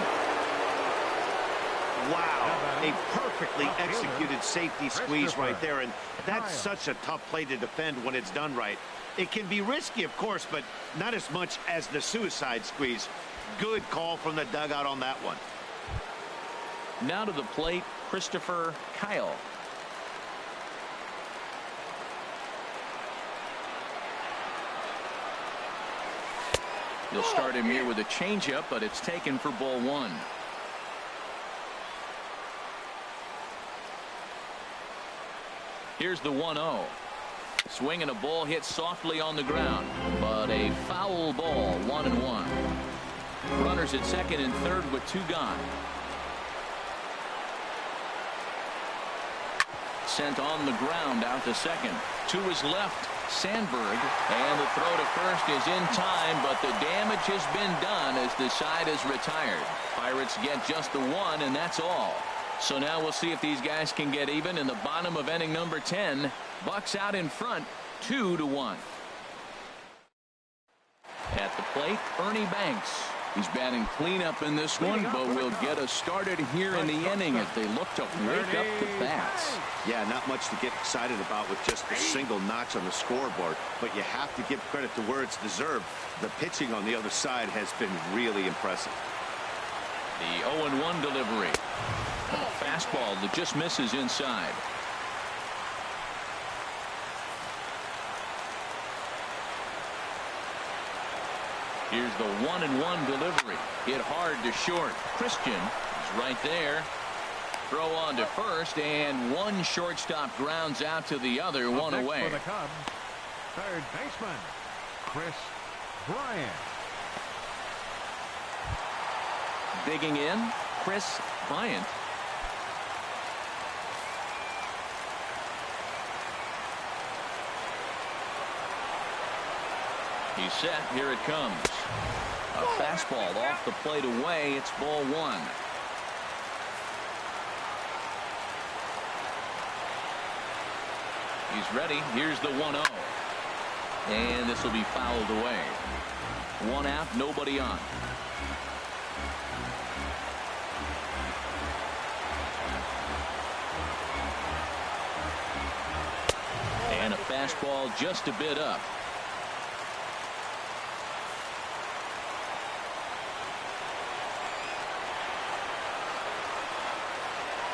Wow, a perfectly executed safety squeeze right there, and that's such a tough play to defend when it's done right. It can be risky, of course, but not as much as the suicide squeeze. Good call from the dugout on that one. Now to the plate, Christopher Kyle. They'll start him here with a changeup, but it's taken for ball 1. Here's the 1-0. Swinging a ball hit softly on the ground, but a foul ball. 1-1. Runners at second and third with 2 gone. Sent on the ground out to second. To his left, Sandberg, and the throw to first is in time, but the damage has been done as the side is retired. Pirates get just the 1, and that's all. So now we'll see if these guys can get even in the bottom of inning number 10. Bucks out in front, 2-1. At the plate, Ernie Banks. He's batting cleanup in this one, but will get us started here in the inning as they look to wake up the bats. Yeah, not much to get excited about with just a single notch on the scoreboard, but you have to give credit to where it's deserved. The pitching on the other side has been really impressive. The 0-1 delivery. A fastball that just misses inside. Here's the 1-1 delivery. Hit hard to short. Christian is right there. Throw on to first, and one shortstop grounds out to the other. One away. For the Cubs, third baseman, Chris Bryant. Digging in, Chris Bryant. He's set. Here it comes. A fastball off the plate away. It's ball 1. He's ready. Here's the 1-0. And this will be fouled away. One out, nobody on. And a fastball just a bit up.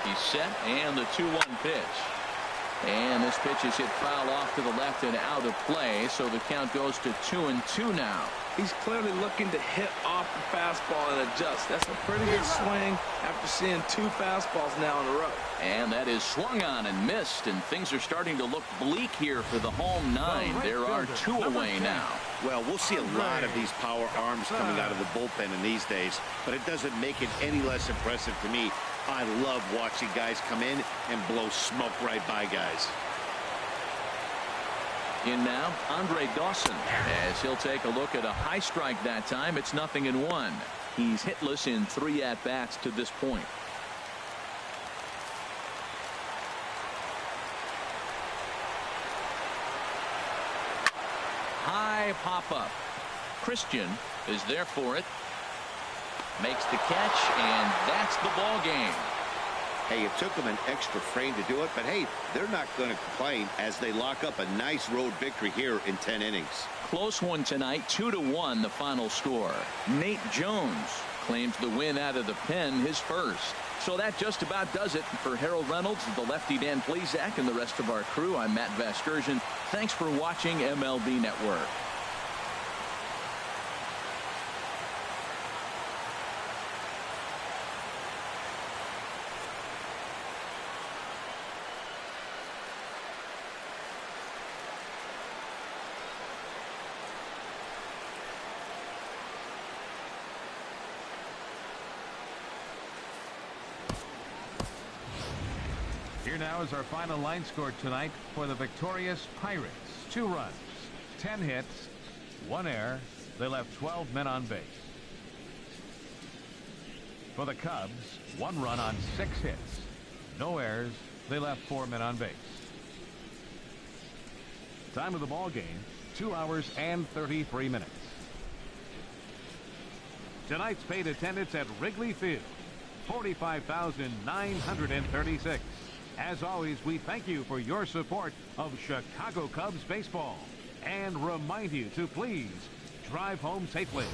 He's set, and the 2-1 pitch. And this pitch is hit foul off to the left and out of play, so the count goes to 2-2 now. He's clearly looking to hit off the fastball and adjust. That's a pretty good swing after seeing 2 fastballs now in a row. And that is swung on and missed, and things are starting to look bleak here for the home 9. There are 2 away now. Well, we'll see a lot of these power arms coming out of the bullpen in these days, but it doesn't make it any less impressive to me. I love watching guys come in and blow smoke right by guys. In now, Andre Dawson, as he'll take a look at a high strike that time. It's 0-1. He's hitless in 3 at-bats to this point. High pop-up. Christian is there for it. Makes the catch, and that's the ball game. Hey, it took them an extra frame to do it, but hey, they're not going to complain as they lock up a nice road victory here in 10 innings. Close one tonight, 2-1 the final score. Nate Jones claims the win out of the pen, his first. So that just about does it for Harold Reynolds, the lefty Dan Plesac, and the rest of our crew. I'm Matt Vasgersian. Thanks for watching MLB Network. Here now is our final line score tonight for the victorious Pirates. 2 runs, 10 hits, 1 error. They left 12 men on base. For the Cubs, 1 run on 6 hits, no errors. They left 4 men on base. Time of the ball game, 2 hours and 33 minutes. Tonight's paid attendance at Wrigley Field, 45,936. As always, we thank you for your support of Chicago Cubs baseball and remind you to please drive home safely.